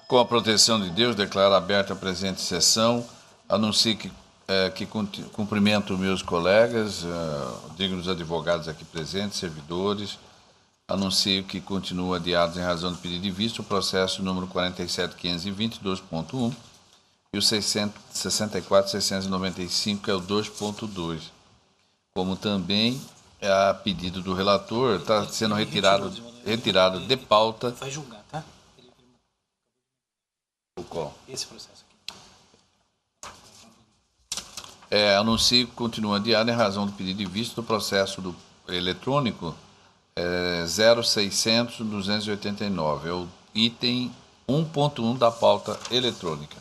Com a proteção de Deus, declaro aberta a presente sessão. Anuncio que cumprimento meus colegas, dignos advogados aqui presentes, servidores. Anuncio que continua adiados em razão do pedido de vista o processo número 47.520, 2.1 e o 64.695, que é o 2.2. Como também, a pedido do relator, está sendo retirado de pauta. Vai julgar, tá? O qual? Esse processo aqui. Anuncio que continua adiado em razão do pedido de vista do processo eletrônico 0600-289. É o item 1.1 da pauta eletrônica.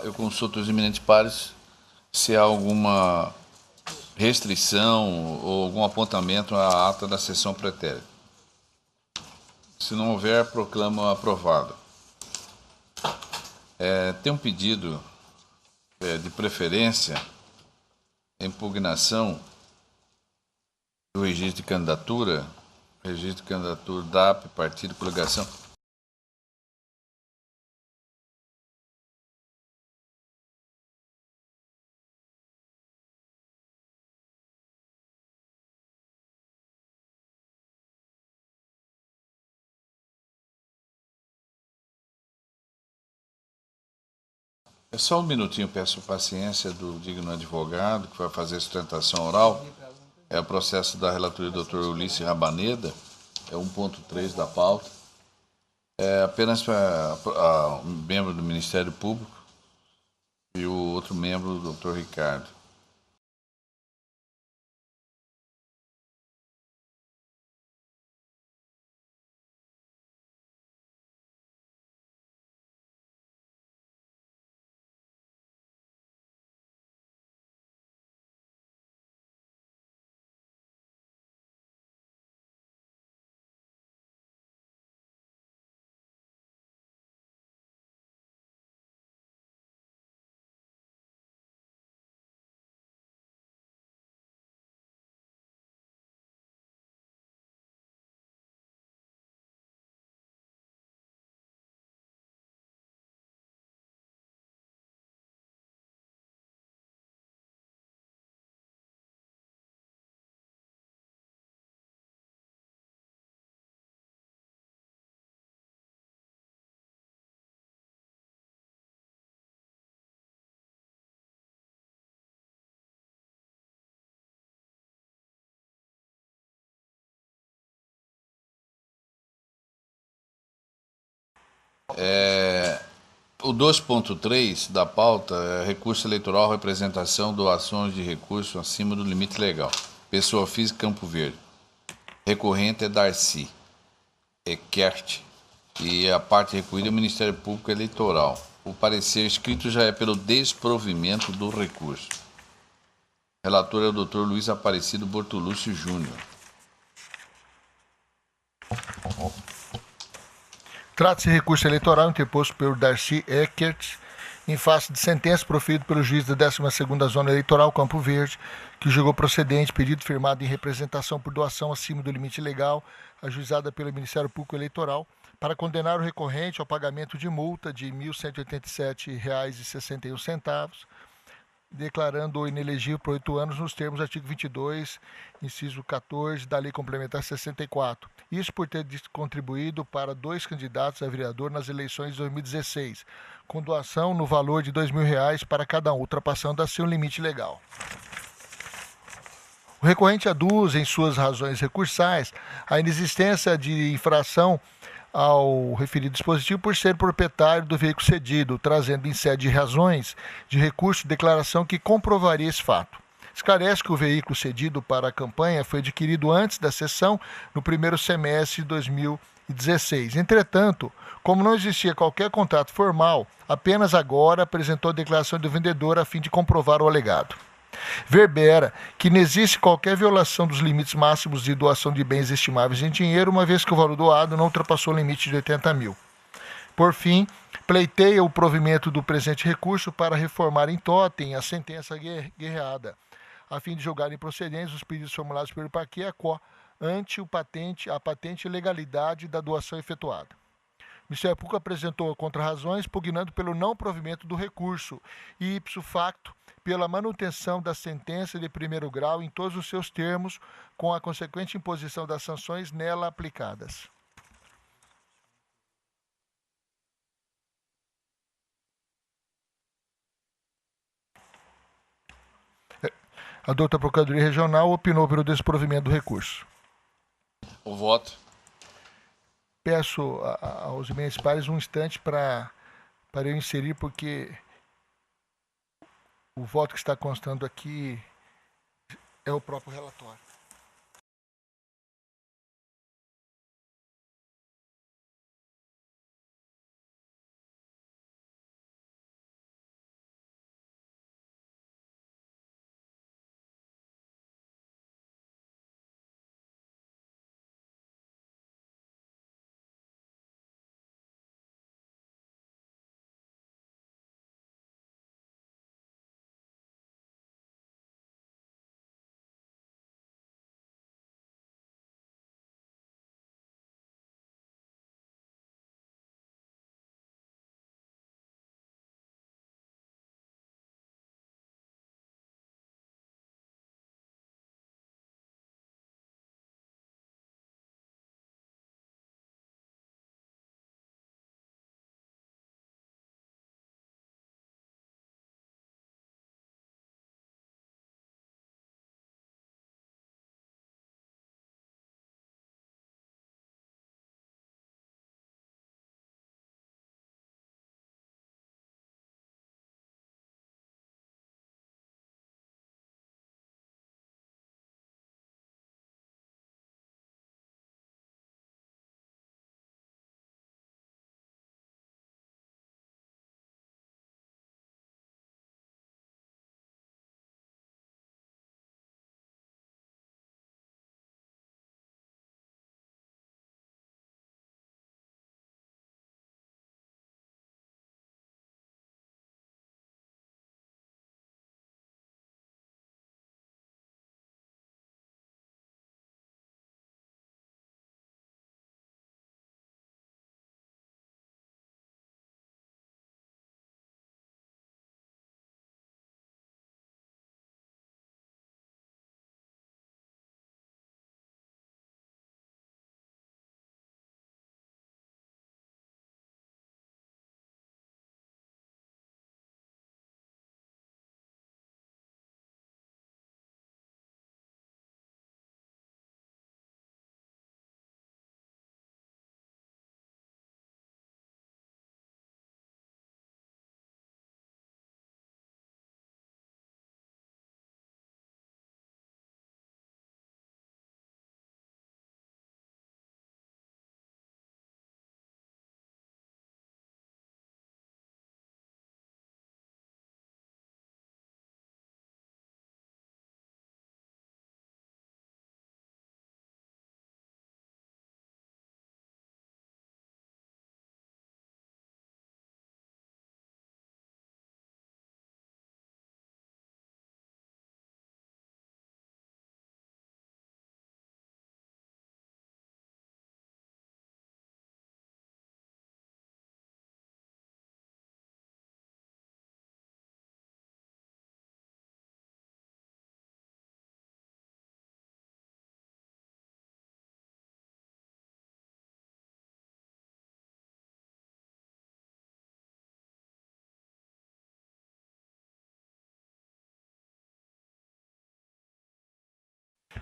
Eu consulto os eminentes pares se há alguma restrição ou algum apontamento à ata da sessão pretérita. Se não houver, proclamo aprovado. Tem um pedido de preferência, impugnação do registro de candidatura DAP, partido, coligação. É só um minutinho, peço paciência do digno advogado que vai fazer a sustentação oral. É o processo da relatoria do Dr. Ulisses Rabaneda, é 1.3 da pauta. É apenas para um membro do Ministério Público e o outro membro, o Dr. Ricardo. O 2.3 da pauta é recurso eleitoral, representação, doações de recursos acima do limite legal. Pessoa física, Campo Verde. Recorrente é Darcy Eckert e a parte recorrida é o Ministério Público Eleitoral. O parecer escrito já é pelo desprovimento do recurso. Relator é o Dr. Luiz Aparecido Bortolúcio Júnior. Trata-se de recurso eleitoral interposto pelo Darcy Eckert em face de sentença proferida pelo juiz da 12ª Zona Eleitoral, Campo Verde, que julgou procedente pedido firmado em representação por doação acima do limite legal, ajuizada pelo Ministério Público Eleitoral, para condenar o recorrente ao pagamento de multa de R$ 1.187,61, declarando-o inelegível por 8 anos nos termos do artigo 22, inciso 14 da Lei Complementar 64. Isso por ter contribuído para 2 candidatos a vereador nas eleições de 2016, com doação no valor de R$ 2.000 para cada um, ultrapassando assim o limite legal. O recorrente aduz em suas razões recursais a inexistência de infração ao referido dispositivo por ser proprietário do veículo cedido, trazendo em sede de razões de recurso declaração que comprovaria esse fato. Esclarece que o veículo cedido para a campanha foi adquirido antes da sessão, no primeiro semestre de 2016. Entretanto, como não existia qualquer contrato formal, apenas agora apresentou a declaração do vendedor a fim de comprovar o alegado. Verbera que não existe qualquer violação dos limites máximos de doação de bens estimáveis em dinheiro, uma vez que o valor doado não ultrapassou o limite de 80 mil. Por fim, pleiteia o provimento do presente recurso para reformar em totem a sentença guerreada, a fim de julgar improcedentes os pedidos formulados pelo Parquet ante a patente e legalidade da doação efetuada. Ministério Público apresentou contrarrazões, pugnando pelo não provimento do recurso e, ipso facto, pela manutenção da sentença de primeiro grau em todos os seus termos, com a consequente imposição das sanções nela aplicadas. A doutora Procuradoria Regional opinou pelo desprovimento do recurso. O voto. Peço aos eminentes pares um instante para eu inserir, porque o voto que está constando aqui é o próprio relatório.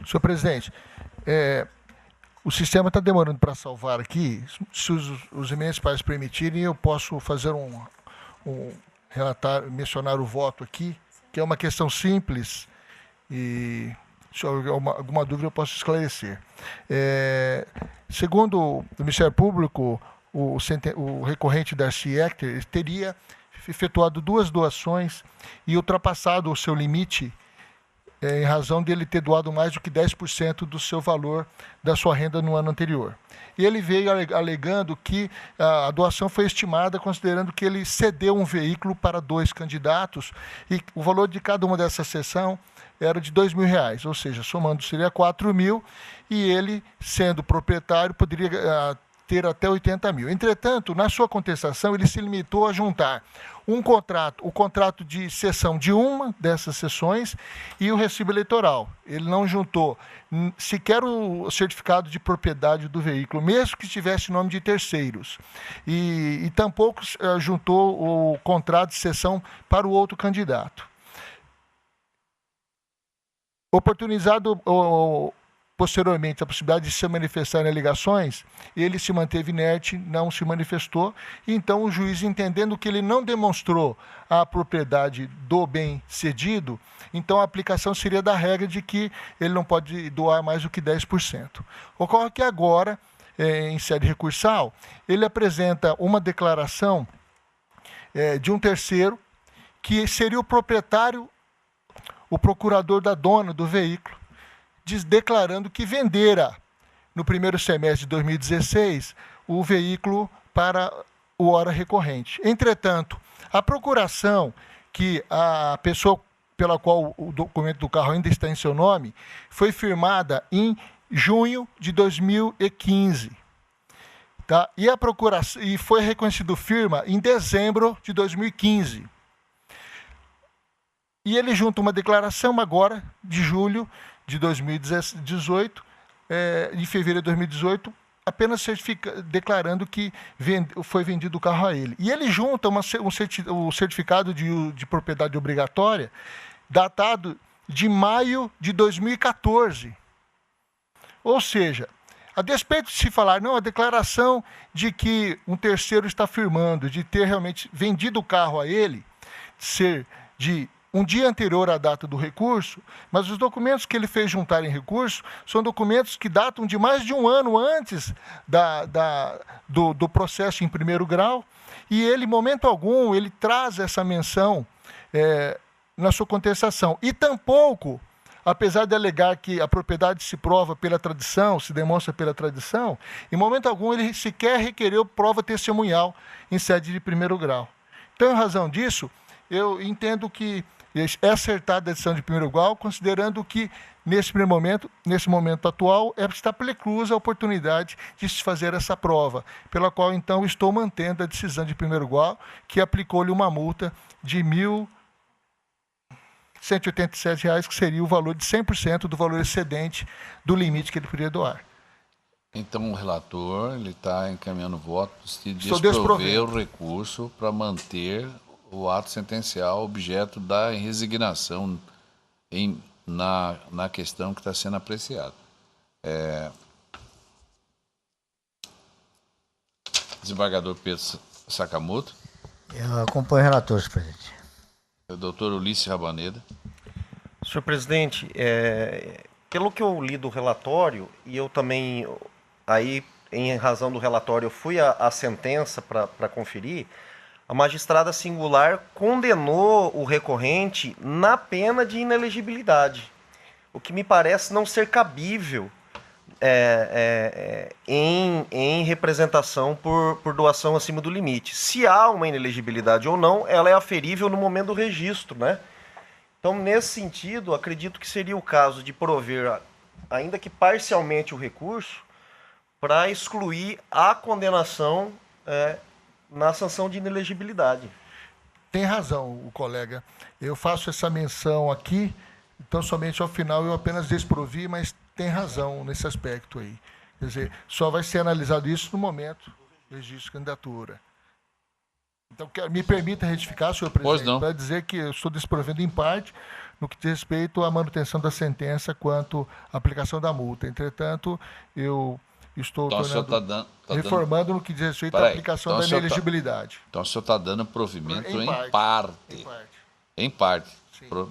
Senhor presidente, o sistema está demorando para salvar aqui. Se os eminentes pares permitirem, eu posso fazer relatar, mencionar o voto aqui, que é uma questão simples e se houver alguma dúvida eu posso esclarecer. Segundo o Ministério Público, o recorrente Darcy Hector teria efetuado 2 doações e ultrapassado o seu limite em razão de ele ter doado mais do que 10% do seu valor da sua renda no ano anterior. E ele veio alegando que a doação foi estimada considerando que ele cedeu um veículo para 2 candidatos e o valor de cada uma dessa sessão era de R$2.000, ou seja, somando seria 4.000, e ele, sendo proprietário, poderia ter até 80 mil. Entretanto, na sua contestação, ele se limitou a juntar o contrato de cessão de uma dessas sessões e o recibo eleitoral. Ele não juntou sequer o certificado de propriedade do veículo, mesmo que estivesse em nome de terceiros. E tampouco juntou o contrato de cessão para o outro candidato. Oportunizado posteriormente a possibilidade de se manifestar em alegações, ele se manteve inerte, não se manifestou, e então o juiz, entendendo que ele não demonstrou a propriedade do bem cedido, então a aplicação seria da regra de que ele não pode doar mais do que 10%. Ocorre que agora, em sede recursal, ele apresenta uma declaração de um terceiro, que seria o proprietário, o procurador da dona do veículo, declarando que vendera, no primeiro semestre de 2016, o veículo para o hora recorrente. Entretanto, a procuração que a pessoa pela qual o documento do carro ainda está em seu nome, foi firmada em junho de 2015. Tá? E a procuração e foi reconhecido firma em dezembro de 2015. E ele junta uma declaração agora, de julho de 2018, de fevereiro de 2018, apenas declarando que foi vendido o carro a ele. E ele junta o certificado de propriedade obrigatória, datado de maio de 2014. Ou seja, a despeito de se falar, não, a declaração de que um terceiro está firmando, de ter realmente vendido o carro a ele, ser de um dia anterior à data do recurso, mas os documentos que ele fez juntar em recurso são documentos que datam de mais de um ano antes do processo em primeiro grau, e ele, em momento algum, ele traz essa menção na sua contestação. E tampouco, apesar de alegar que a propriedade se prova pela tradição, se demonstra pela tradição, em momento algum ele sequer requereu prova testemunhal em sede de primeiro grau. Então, em razão disso, eu entendo que é acertada a decisão de primeiro grau, considerando que, nesse momento atual, está preclusa a oportunidade de se fazer essa prova, pela qual, então, estou mantendo a decisão de primeiro grau, que aplicou-lhe uma multa de R$ 1.187, que seria o valor de 100% do valor excedente do limite que ele poderia doar. Então, o relator está encaminhando votos de desprover o recurso para manter o ato sentencial objeto da resignação na questão que está sendo apreciada. Desembargador Pedro Sakamoto. Eu acompanho o relator, senhor presidente. O doutor Ulisses Rabaneda. Senhor presidente, pelo que eu li do relatório, e eu também, aí, em razão do relatório, eu fui à sentença para conferir, a magistrada singular condenou o recorrente na pena de inelegibilidade, o que me parece não ser cabível em representação por doação acima do limite. Se há uma inelegibilidade ou não, ela é aferível no momento do registro, né? Então, nesse sentido, acredito que seria o caso de prover, ainda que parcialmente, o recurso para excluir a condenação na sanção de inelegibilidade. Tem razão o colega. Eu faço essa menção aqui, então somente ao final eu apenas desprovi, mas tem razão nesse aspecto aí. Quer dizer, só vai ser analisado isso no momento do registro de candidatura. Então, me permita retificar, senhor presidente, para dizer que eu estou desprovendo em parte no que diz respeito à manutenção da sentença quanto à aplicação da multa. Entretanto, eu estou reformando no que diz respeito à aplicação da inelegibilidade. Então, o senhor está dando provimento em parte. Em parte.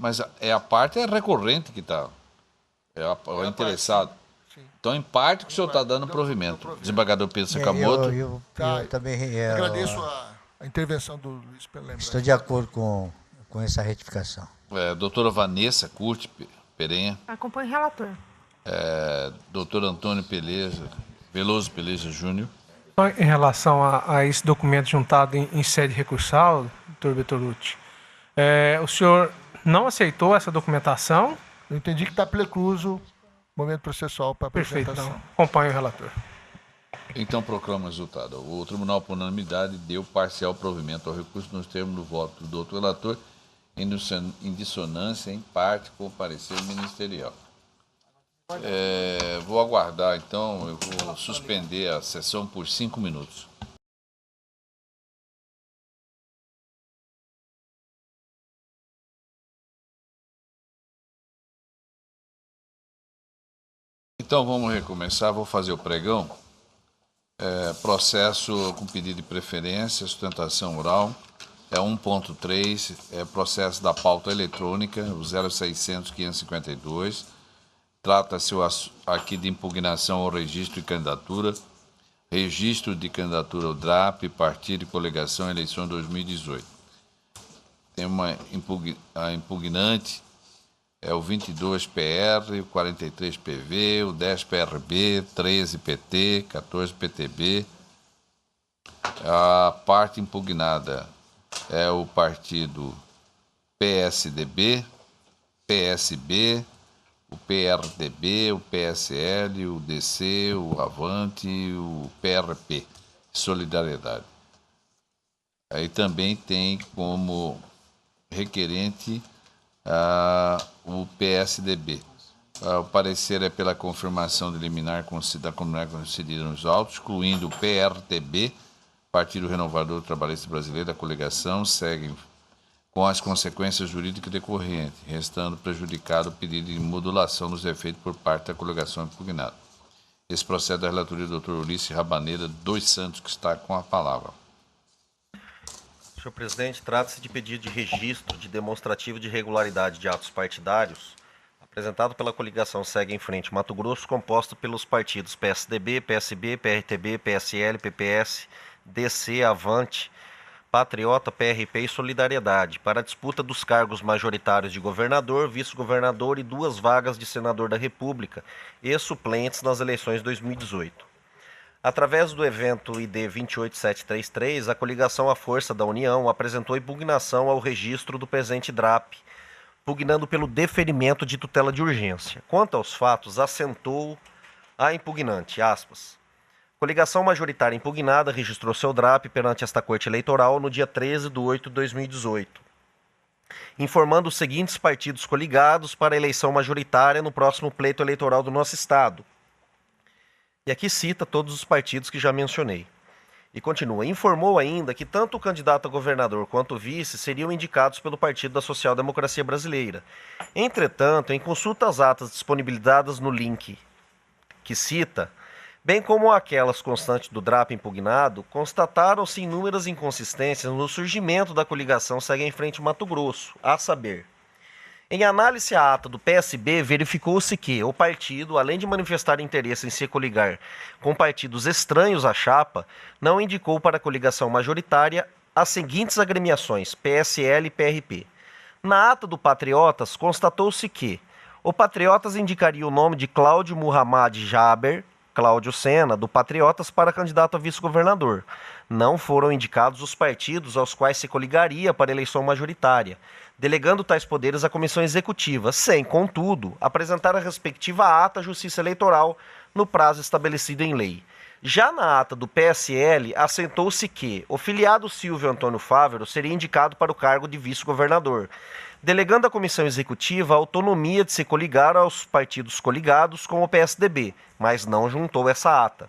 Mas a parte é recorrente que está. O interessado. Então, em parte que o senhor está dando provimento. Desembargador Pedro Sakamoto. Eu também agradeço a intervenção do Luiz pela lembrança. Estou de acordo com essa retificação. Doutora Vanessa Curti Perenha. Acompanhe o relator. Doutor Antônio Veloso Peleja Júnior. Em relação a esse documento juntado em sede recursal, doutor Bertolucci, o senhor não aceitou essa documentação? Eu entendi que está precluso o momento processual para a apresentação. Perfeito, então acompanhe o relator. Então proclama o resultado. O tribunal, por unanimidade, deu parcial provimento ao recurso nos termos do voto do outro relator, em dissonância, em parte, com o parecer ministerial. Vou aguardar, então, eu vou suspender a sessão por 5 minutos. Então vamos recomeçar, vou fazer o pregão. Processo com pedido de preferência, sustentação oral, 1.3, processo da pauta eletrônica, o 0600-552. Trata-se aqui de impugnação ao registro de candidatura ao DRAP, partido e coligação, eleição de 2018. Tem a impugnante, o 22PR, o 43PV, o 10PRB, 13PT, 14PTB. A parte impugnada é o partido PSDB, PSB, o PRDB, o PSL, o DC, o Avante e o PRP, Solidariedade. Aí também tem como requerente o PSDB. O parecer é pela confirmação de liminar concedida nos autos, excluindo o PRTB, Partido Renovador Trabalhista Brasileiro, da coligação, seguem com as consequências jurídicas decorrentes, restando prejudicado o pedido de modulação dos efeitos por parte da coligação impugnada. Esse processo da relatoria do Dr. Ulisses Rabaneira dos Santos, que está com a palavra. Senhor presidente, trata-se de pedido de registro de demonstrativo de irregularidade de atos partidários, apresentado pela coligação Segue em Frente Mato Grosso, composta pelos partidos PSDB, PSB, PRTB, PSL, PPS, DC, Avante, Patriota, PRP e Solidariedade, para a disputa dos cargos majoritários de governador, vice-governador e 2 vagas de senador da República e suplentes nas eleições de 2018. Através do evento ID 28733, a coligação A Força da União apresentou impugnação ao registro do presente DRAP, pugnando pelo deferimento de tutela de urgência. Quanto aos fatos, assentou a impugnante, aspas, coligação majoritária impugnada registrou seu DRAP perante esta Corte Eleitoral no dia 13 de 8 de 2018, informando os seguintes partidos coligados para a eleição majoritária no próximo pleito eleitoral do nosso Estado. E aqui cita todos os partidos que já mencionei. E continua, informou ainda que tanto o candidato a governador quanto o vice seriam indicados pelo Partido da Social Democracia Brasileira. Entretanto, em consulta às atas disponibilizadas no link que cita, bem como aquelas constantes do DRAP impugnado, constataram-se inúmeras inconsistências no surgimento da coligação Segue em Frente Mato Grosso, a saber, em análise à ata do PSB, verificou-se que o partido, além de manifestar interesse em se coligar com partidos estranhos à chapa, não indicou para a coligação majoritária as seguintes agremiações, PSL e PRP. Na ata do Patriotas, constatou-se que o Patriotas indicaria o nome de Cláudio Muhammad Jaber, Cláudio Sena, do Patriotas, para candidato a vice-governador. Não foram indicados os partidos aos quais se coligaria para a eleição majoritária, delegando tais poderes à comissão executiva, sem, contudo, apresentar a respectiva ata à Justiça Eleitoral no prazo estabelecido em lei. Já na ata do PSL, assentou-se que o filiado Silvio Antônio Fávero seria indicado para o cargo de vice-governador, delegando à comissão executiva a autonomia de se coligar aos partidos coligados com o PSDB, mas não juntou essa ata.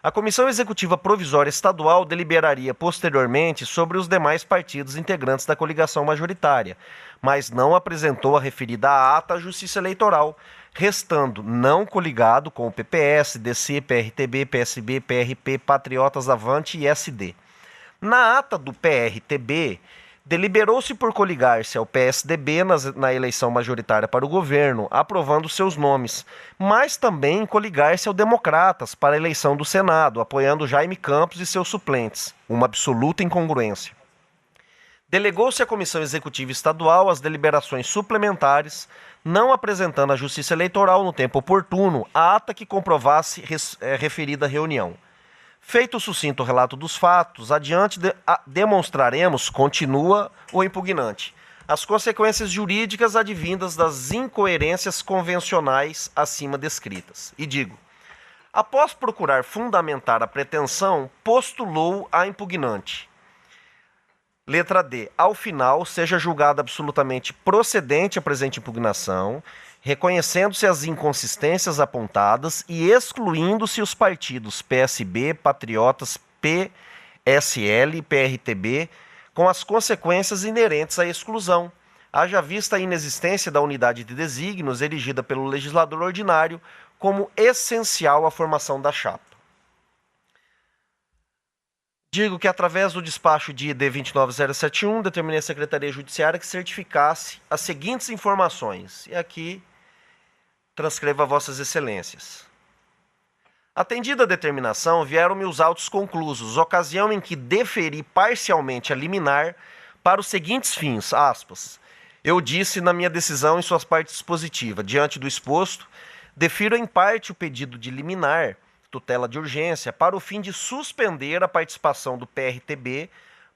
A Comissão Executiva Provisória Estadual deliberaria posteriormente sobre os demais partidos integrantes da coligação majoritária, mas não apresentou a referida ata à Justiça Eleitoral, restando não coligado com o PPS, DC, PRTB, PSB, PRP, Patriotas, Avante e SD. Na ata do PRTB, deliberou-se por coligar-se ao PSDB na eleição majoritária para o governo, aprovando seus nomes, mas também coligar-se ao Democratas para a eleição do Senado, apoiando Jaime Campos e seus suplentes, uma absoluta incongruência. Delegou-se à Comissão Executiva Estadual as deliberações suplementares, não apresentando à Justiça Eleitoral no tempo oportuno a ata que comprovasse referida reunião. Feito o sucinto relato dos fatos, adiante demonstraremos, continua o impugnante, as consequências jurídicas advindas das incoerências convencionais acima descritas. E digo, Após procurar fundamentar a pretensão, postulou a impugnante. Letra D. Ao final, seja julgada absolutamente procedente a presente impugnação, reconhecendo-se as inconsistências apontadas e excluindo-se os partidos PSB, Patriotas, PSL e PRTB, com as consequências inerentes à exclusão, haja vista a inexistência da unidade de desígnios erigida pelo legislador ordinário como essencial à formação da chapa. Digo que, através do despacho de ID 29071, determinei à Secretaria Judiciária que certificasse as seguintes informações. E aqui transcrevo a Vossas Excelências. Atendida a determinação, vieram-me os autos conclusos, ocasião em que deferi parcialmente a liminar para os seguintes fins, aspas. Eu disse na minha decisão em suas partes dispositivas, diante do exposto, defiro em parte o pedido de liminar, tutela de urgência, para o fim de suspender a participação do PRTB,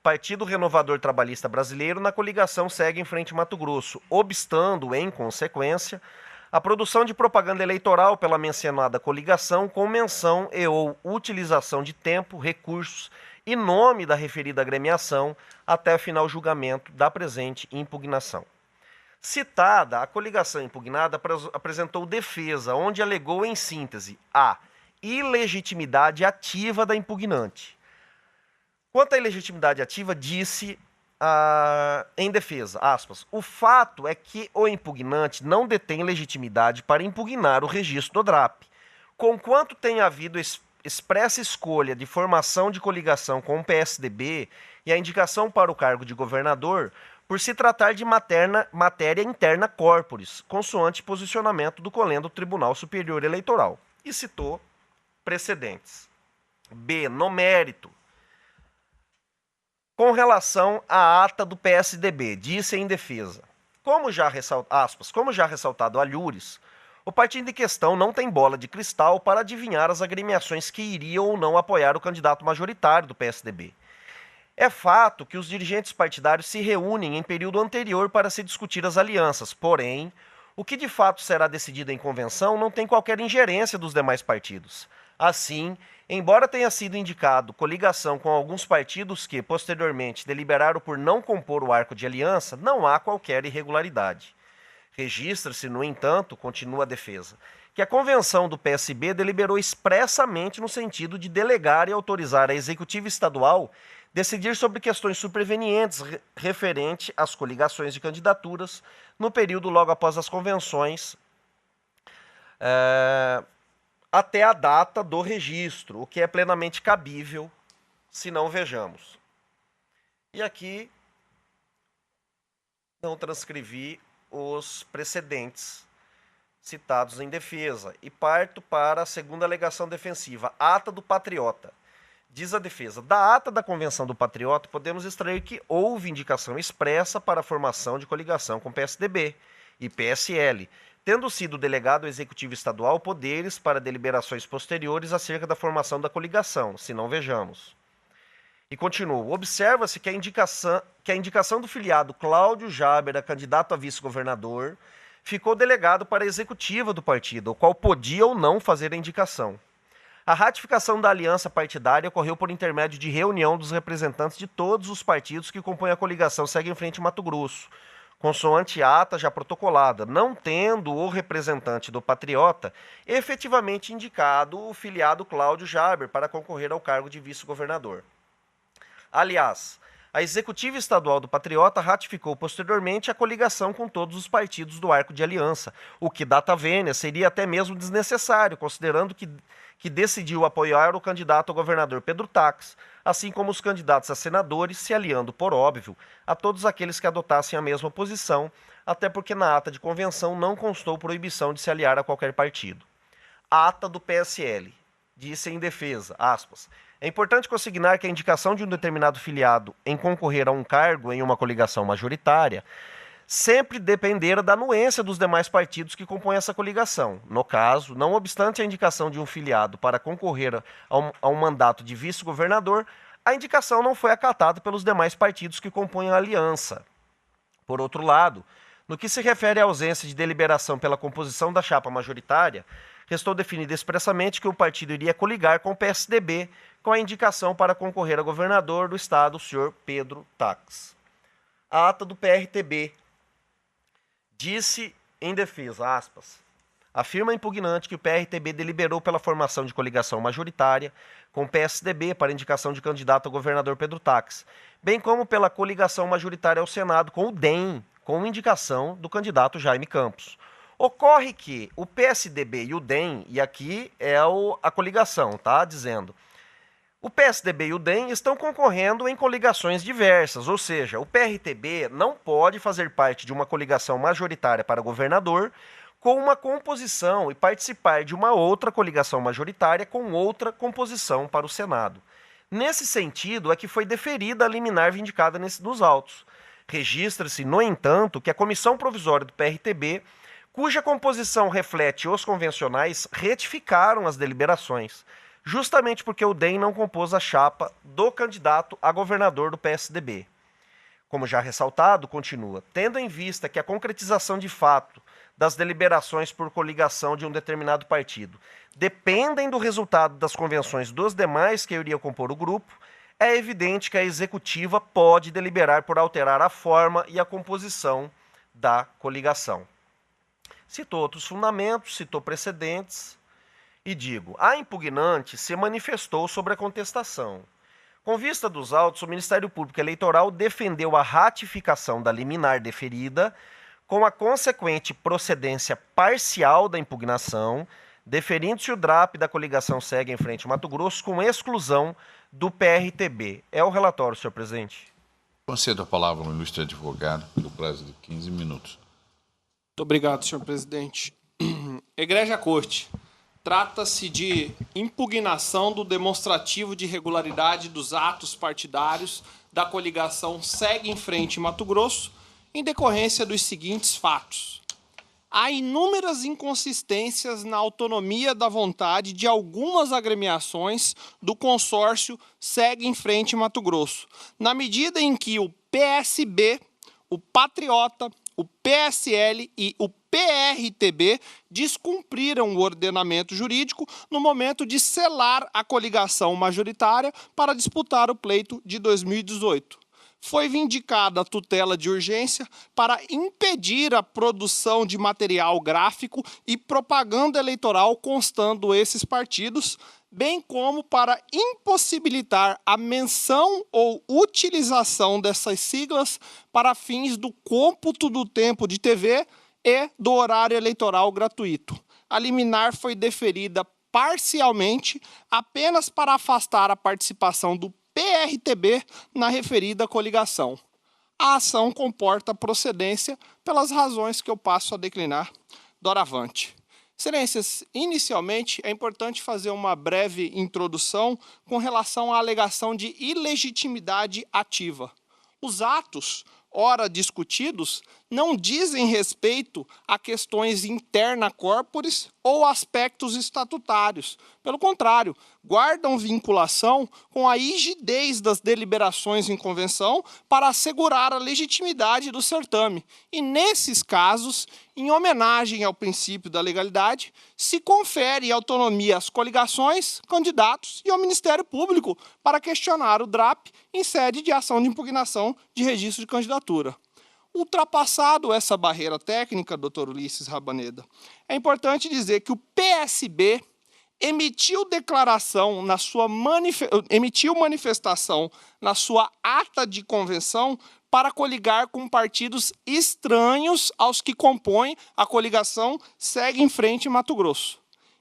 Partido Renovador Trabalhista Brasileiro, na coligação Segue em Frente Mato Grosso, obstando, em consequência, a produção de propaganda eleitoral pela mencionada coligação com menção e ou utilização de tempo, recursos e nome da referida agremiação até final julgamento da presente impugnação. Citada, a coligação impugnada apresentou defesa, onde alegou em síntese a ilegitimidade ativa da impugnante. Quanto à ilegitimidade ativa, disse em defesa, aspas, o fato é que o impugnante não detém legitimidade para impugnar o registro do DRAP, conquanto tenha havido expressa escolha de formação de coligação com o PSDB e a indicação para o cargo de governador, por se tratar de matéria interna corporis, consoante posicionamento do Colendo Tribunal Superior Eleitoral. E citou precedentes. B. No mérito. Com relação à ata do PSDB, disse em defesa, como já ressaltado a Lures, o partido em questão não tem bola de cristal para adivinhar as agremiações que iriam ou não apoiar o candidato majoritário do PSDB. É fato que os dirigentes partidários se reúnem em período anterior para se discutir as alianças, porém, o que de fato será decidido em convenção não tem qualquer ingerência dos demais partidos. Assim, embora tenha sido indicado coligação com alguns partidos que, posteriormente, deliberaram por não compor o arco de aliança, não há qualquer irregularidade. Registra-se, no entanto, continua a defesa, que a convenção do PSB deliberou expressamente no sentido de delegar e autorizar a executiva estadual decidir sobre questões supervenientes referente às coligações de candidaturas no período logo após as convenções, até a data do registro, o que é plenamente cabível, se não vejamos. E aqui não transcrevi os precedentes citados em defesa e parto para a segunda alegação defensiva, ata do Patriota. Diz a defesa, da ata da Convenção do Patriota podemos extrair que houve indicação expressa para a formação de coligação com PSDB e PSL, tendo sido delegado ao Executivo Estadual poderes para deliberações posteriores acerca da formação da coligação, se não vejamos. E continua, observa-se que a indicação do filiado Cláudio Jaber, a candidato a vice-governador, ficou delegado para a executiva do partido, o qual podia ou não fazer a indicação. A ratificação da aliança partidária ocorreu por intermédio de reunião dos representantes de todos os partidos que compõem a coligação Segue em Frente Mato Grosso, consoante ata já protocolada, não tendo o representante do Patriota efetivamente indicado o filiado Cláudio Jaber para concorrer ao cargo de vice-governador. Aliás, a executiva estadual do Patriota ratificou posteriormente a coligação com todos os partidos do arco de aliança, o que data vênia seria até mesmo desnecessário, considerando que decidiu apoiar o candidato a governador Pedro Tax, assim como os candidatos a senadores, se aliando, por óbvio, a todos aqueles que adotassem a mesma posição, até porque na ata de convenção não constou proibição de se aliar a qualquer partido. Ata do PSL. Disse em defesa, aspas, é importante consignar que a indicação de um determinado filiado em concorrer a um cargo em uma coligação majoritária sempre dependera da anuência dos demais partidos que compõem essa coligação. No caso, não obstante a indicação de um filiado para concorrer a um mandato de vice-governador, a indicação não foi acatada pelos demais partidos que compõem a aliança. Por outro lado, No que se refere à ausência de deliberação pela composição da chapa majoritária, restou definido expressamente que o partido iria coligar com o PSDB com a indicação para concorrer a governador do estado, o senhor Pedro Tax. A ata do PRTB disse em defesa, aspas, afirma impugnante que o PRTB deliberou pela formação de coligação majoritária com o PSDB para indicação de candidato a governador Pedro Tax, bem como pela coligação majoritária ao Senado com o DEM, com indicação do candidato Jaime Campos. Ocorre que o PSDB e o DEM, e aqui é a coligação, tá? Dizendo, o PSDB e o DEM estão concorrendo em coligações diversas, ou seja, o PRTB não pode fazer parte de uma coligação majoritária para governador com uma composição e participar de uma outra coligação majoritária com outra composição para o Senado. Nesse sentido, é que foi deferida a liminar vindicada nos autos. Registra-se, no entanto, que a comissão provisória do PRTB, cuja composição reflete os convencionais, retificaram as deliberações, justamente porque o DEM não compôs a chapa do candidato a governador do PSDB. Como já ressaltado, continua, tendo em vista que a concretização de fato das deliberações por coligação de um determinado partido dependem do resultado das convenções dos demais que iriam compor o grupo, é evidente que a executiva pode deliberar por alterar a forma e a composição da coligação. Citou outros fundamentos, citou precedentes e digo, a impugnante se manifestou sobre a contestação. Com vista dos autos, o Ministério Público Eleitoral defendeu a ratificação da liminar deferida com a consequente procedência parcial da impugnação, deferindo-se o DRAP da coligação Segue em Frente Mato Grosso com exclusão do PRTB. É o relatório, senhor presidente. Concedo a palavra ao ilustre advogado pelo prazo de 15 minutos. Muito obrigado, senhor presidente. Egrégia Corte, trata-se de impugnação do demonstrativo de irregularidade dos atos partidários da coligação Segue em Frente Mato Grosso, em decorrência dos seguintes fatos. Há inúmeras inconsistências na autonomia da vontade de algumas agremiações do consórcio Segue em Frente Mato Grosso, na medida em que o PSB, o Patriota, o PSL e o PRTB descumpriram o ordenamento jurídico no momento de selar a coligação majoritária para disputar o pleito de 2018. Foi vindicada a tutela de urgência para impedir a produção de material gráfico e propaganda eleitoral constando esses partidos, bem como para impossibilitar a menção ou utilização dessas siglas para fins do cômputo do tempo de TV e do horário eleitoral gratuito. A liminar foi deferida parcialmente apenas para afastar a participação do PRTB na referida coligação. A ação comporta procedência pelas razões que eu passo a declinar doravante. Excelências, inicialmente é importante fazer uma breve introdução com relação à alegação de ilegitimidade ativa. Os atos, ora discutidos, não dizem respeito a questões interna corporis ou aspectos estatutários. Pelo contrário, guardam vinculação com a rigidez das deliberações em convenção para assegurar a legitimidade do certame. E, nesses casos, em homenagem ao princípio da legalidade, se confere autonomia às coligações, candidatos e ao Ministério Público para questionar o DRAP em sede de ação de impugnação de registro de candidatura. Ultrapassado essa barreira técnica, doutor Ulisses Rabaneda, é importante dizer que o PSB emitiu manifestação na sua ata de convenção para coligar com partidos estranhos aos que compõem a coligação Segue em Frente Mato Grosso.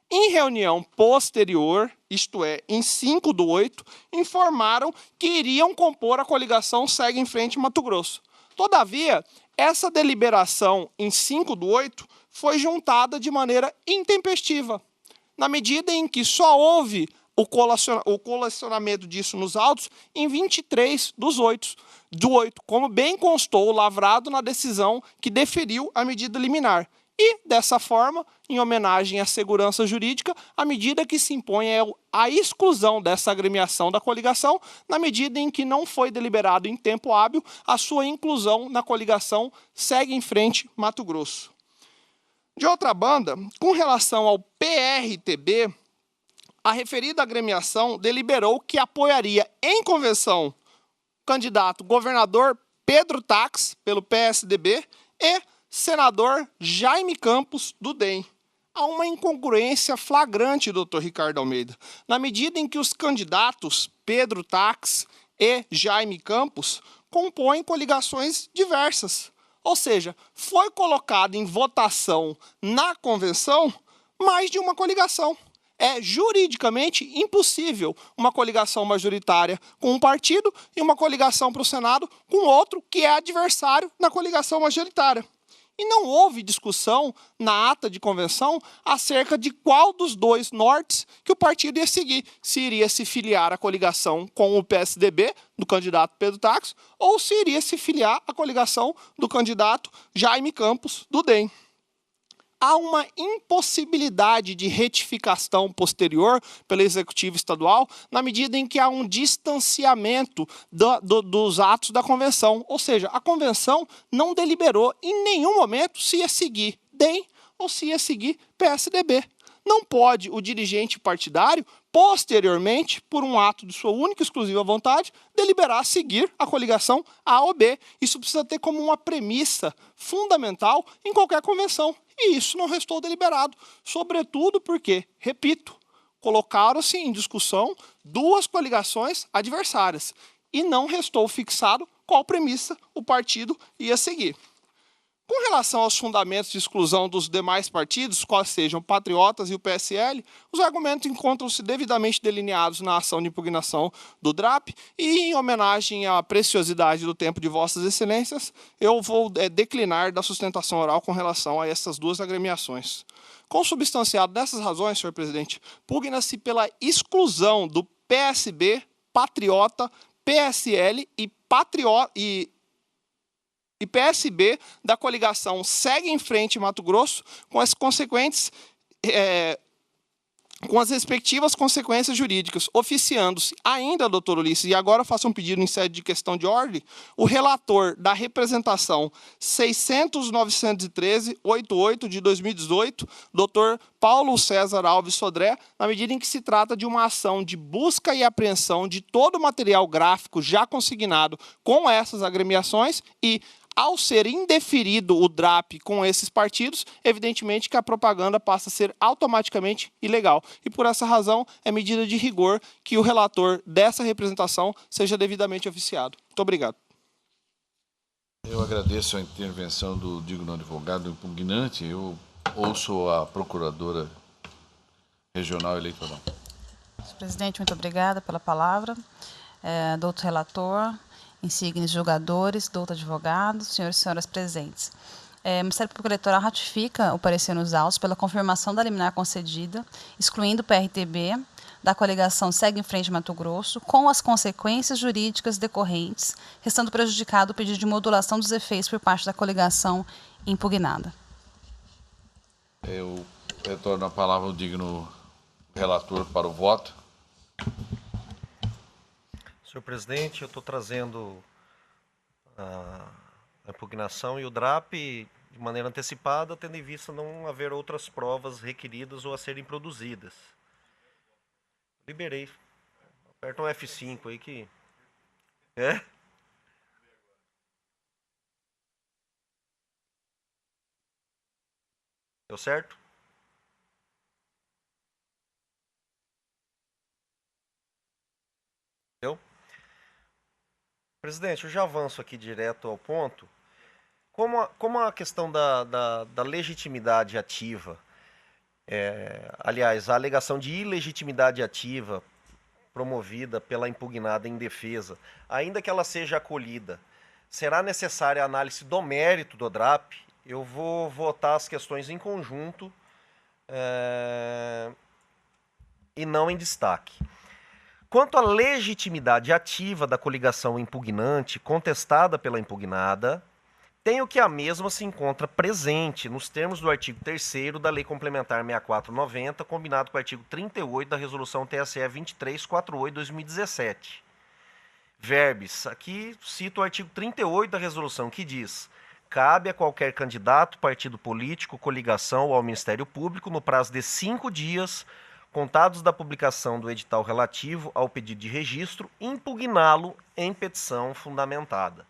Em reunião posterior, isto é, em 5/8, informaram que iriam compor a coligação Segue em Frente Mato Grosso. Todavia, essa deliberação em 5/8 foi juntada de maneira intempestiva, na medida em que só houve o colacionamento disso nos autos em 23/8, como bem constou lavrado na decisão que deferiu a medida liminar. E, dessa forma, em homenagem à segurança jurídica, a medida que se impõe é a exclusão dessa agremiação da coligação, na medida em que não foi deliberado em tempo hábil a sua inclusão na coligação Segue em Frente Mato Grosso. De outra banda, com relação ao PRTB, a referida agremiação deliberou que apoiaria em convenção o candidato governador Pedro Tax, pelo PSDB, e senador Jaime Campos, do DEM. Há uma incongruência flagrante, doutor Ricardo Almeida, na medida em que os candidatos Pedro Tax e Jaime Campos compõem coligações diversas. Ou seja, foi colocado em votação na convenção mais de uma coligação. É juridicamente impossível uma coligação majoritária com um partido e uma coligação para o Senado com outro que é adversário na coligação majoritária. E não houve discussão na ata de convenção acerca de qual dos dois nortes que o partido ia seguir. Se iria se filiar à coligação com o PSDB, do candidato Pedro Tax, ou se iria se filiar à coligação do candidato Jaime Campos, do DEM. Há uma impossibilidade de retificação posterior pelo Executivo Estadual na medida em que há um distanciamento dos atos da convenção. Ou seja, a convenção não deliberou em nenhum momento se ia seguir DEM ou se ia seguir PSDB. Não pode o dirigente partidário, posteriormente, por um ato de sua única e exclusiva vontade, deliberar seguir a coligação A ou B. Isso precisa ter como uma premissa fundamental em qualquer convenção. E isso não restou deliberado, sobretudo porque, repito, colocaram-se em discussão duas coligações adversárias e não restou fixado qual premissa o partido ia seguir. Com relação aos fundamentos de exclusão dos demais partidos, quais sejam Patriotas e o PSL, os argumentos encontram-se devidamente delineados na ação de impugnação do DRAP e, em homenagem à preciosidade do tempo de Vossas Excelências, eu vou declinar da sustentação oral com relação a essas duas agremiações. Consubstanciado dessas razões, senhor presidente, pugna-se pela exclusão do PSB, Patriota, PSL e PSB da coligação Segue em Frente Mato Grosso, com as consequentes, com as respectivas consequências jurídicas, oficiando-se ainda, doutor Ulisses, e agora eu faço um pedido em sede de questão de ordem, o relator da representação 600.913.88 de 2018, doutor Paulo César Alves Sodré, na medida em que se trata de uma ação de busca e apreensão de todo o material gráfico já consignado com essas agremiações e, ao ser indeferido o DRAP com esses partidos, evidentemente que a propaganda passa a ser automaticamente ilegal. E por essa razão é medida de rigor que o relator dessa representação seja devidamente oficiado. Muito obrigado. Eu agradeço a intervenção do digno advogado impugnante. Eu ouço a procuradora regional eleitoral. Senhor presidente, muito obrigada pela palavra. Doutor relator, insígnios julgadores, doutor advogado, senhores e senhoras presentes. O Ministério Público Eleitoral ratifica o parecer nos autos pela confirmação da liminar concedida, excluindo o PRTB da coligação Segue em Frente Mato Grosso, com as consequências jurídicas decorrentes, restando prejudicado o pedido de modulação dos efeitos por parte da coligação impugnada. Eu retorno a palavra ao digno relator para o voto. Senhor presidente, eu estou trazendo a impugnação e o DRAP de maneira antecipada, tendo em vista não haver outras provas requeridas ou a serem produzidas. Liberei. Aperta um F5 aí que... Deu certo? Deu? Presidente, eu já avanço aqui direto ao ponto. Como a questão da legitimidade ativa, aliás, a alegação de ilegitimidade ativa promovida pela impugnada em defesa, ainda que ela seja acolhida, será necessária a análise do mérito do DRAP? Eu vou votar as questões em conjunto e não em destaque. Quanto à legitimidade ativa da coligação impugnante, contestada pela impugnada, tenho que a mesma se encontra presente nos termos do artigo 3º da Lei Complementar 6490, combinado com o artigo 38 da Resolução TSE 2348/2017. Verbis, aqui cito o artigo 38 da resolução, que diz: cabe a qualquer candidato, partido político, coligação ou ao Ministério Público, no prazo de 5 dias, contados da publicação do edital relativo ao pedido de registro, impugná-lo em petição fundamentada.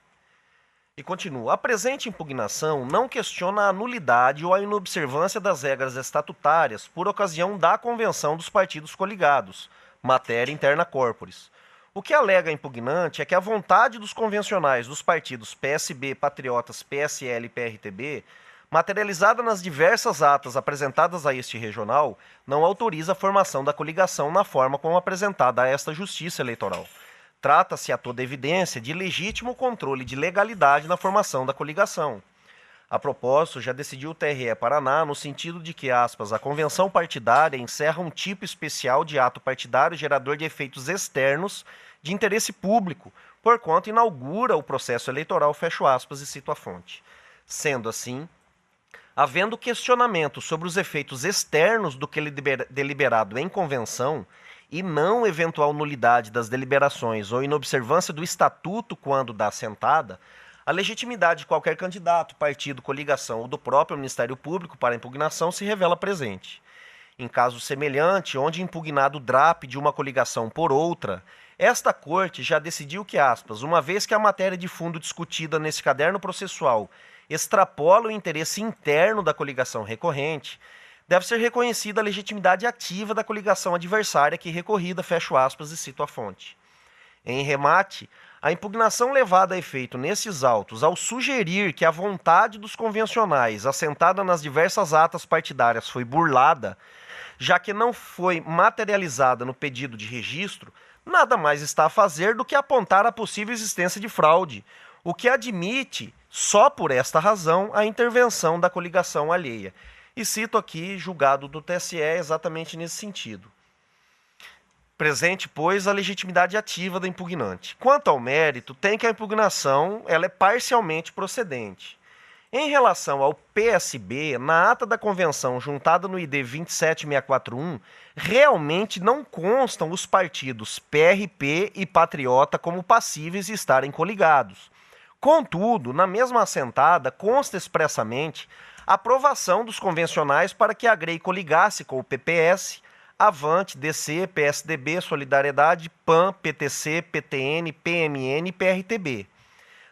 E continua: a presente impugnação não questiona a nulidade ou a inobservância das regras estatutárias por ocasião da convenção dos partidos coligados, matéria interna corporis. O que alega a impugnante é que a vontade dos convencionais dos partidos PSB, Patriotas, PSL e PRTB, materializada nas diversas atas apresentadas a este regional, não autoriza a formação da coligação na forma como apresentada a esta Justiça Eleitoral. Trata-se, a toda evidência, de legítimo controle de legalidade na formação da coligação. A propósito, já decidiu o TRE Paraná no sentido de que, aspas, a convenção partidária encerra um tipo especial de ato partidário gerador de efeitos externos de interesse público, porquanto inaugura o processo eleitoral, fecho aspas, e cito a fonte. Sendo assim, havendo questionamento sobre os efeitos externos do que deliberado em convenção e não eventual nulidade das deliberações ou inobservância do estatuto quando da assentada, a legitimidade de qualquer candidato, partido, coligação ou do próprio Ministério Público para impugnação se revela presente. Em caso semelhante, onde impugnado o DRAP de uma coligação por outra, esta Corte já decidiu que, aspas, uma vez que a matéria de fundo discutida nesse caderno processual extrapola o interesse interno da coligação recorrente, deve ser reconhecida a legitimidade ativa da coligação adversária que recorrida, fecho aspas, e cito a fonte. Em remate, a impugnação levada a efeito nesses autos ao sugerir que a vontade dos convencionais assentada nas diversas atas partidárias foi burlada, já que não foi materializada no pedido de registro, nada mais está a fazer do que apontar a possível existência de fraude, o que admite, só por esta razão, a intervenção da coligação alheia. E cito aqui julgado do TSE exatamente nesse sentido. Presente, pois, a legitimidade ativa da impugnante. Quanto ao mérito, tem que a impugnação ela é parcialmente procedente. Em relação ao PSB, na ata da convenção juntada no ID 27641, realmente não constam os partidos PRP e Patriota como passíveis de estarem coligados. Contudo, na mesma assentada, consta expressamente a aprovação dos convencionais para que a GREI coligasse com o PPS, Avante, DC, PSDB, Solidariedade, PAN, PTC, PTN, PMN e PRTB.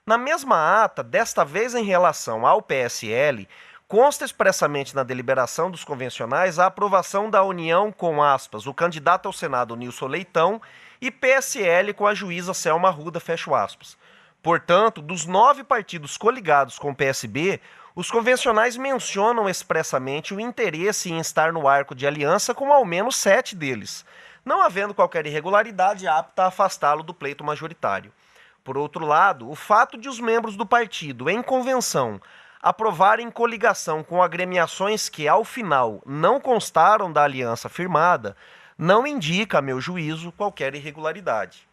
Na mesma ata, desta vez em relação ao PSL, consta expressamente na deliberação dos convencionais a aprovação da união com, aspas, o candidato ao Senado Nilson Leitão e PSL com a juíza Selma Arruda, fecho aspas. Portanto, dos 9 partidos coligados com o PSB, os convencionais mencionam expressamente o interesse em estar no arco de aliança com ao menos 7 deles, não havendo qualquer irregularidade apta a afastá-lo do pleito majoritário. Por outro lado, o fato de os membros do partido, em convenção, aprovarem coligação com agremiações que, ao final, não constaram da aliança firmada, não indica, a meu juízo, qualquer irregularidade.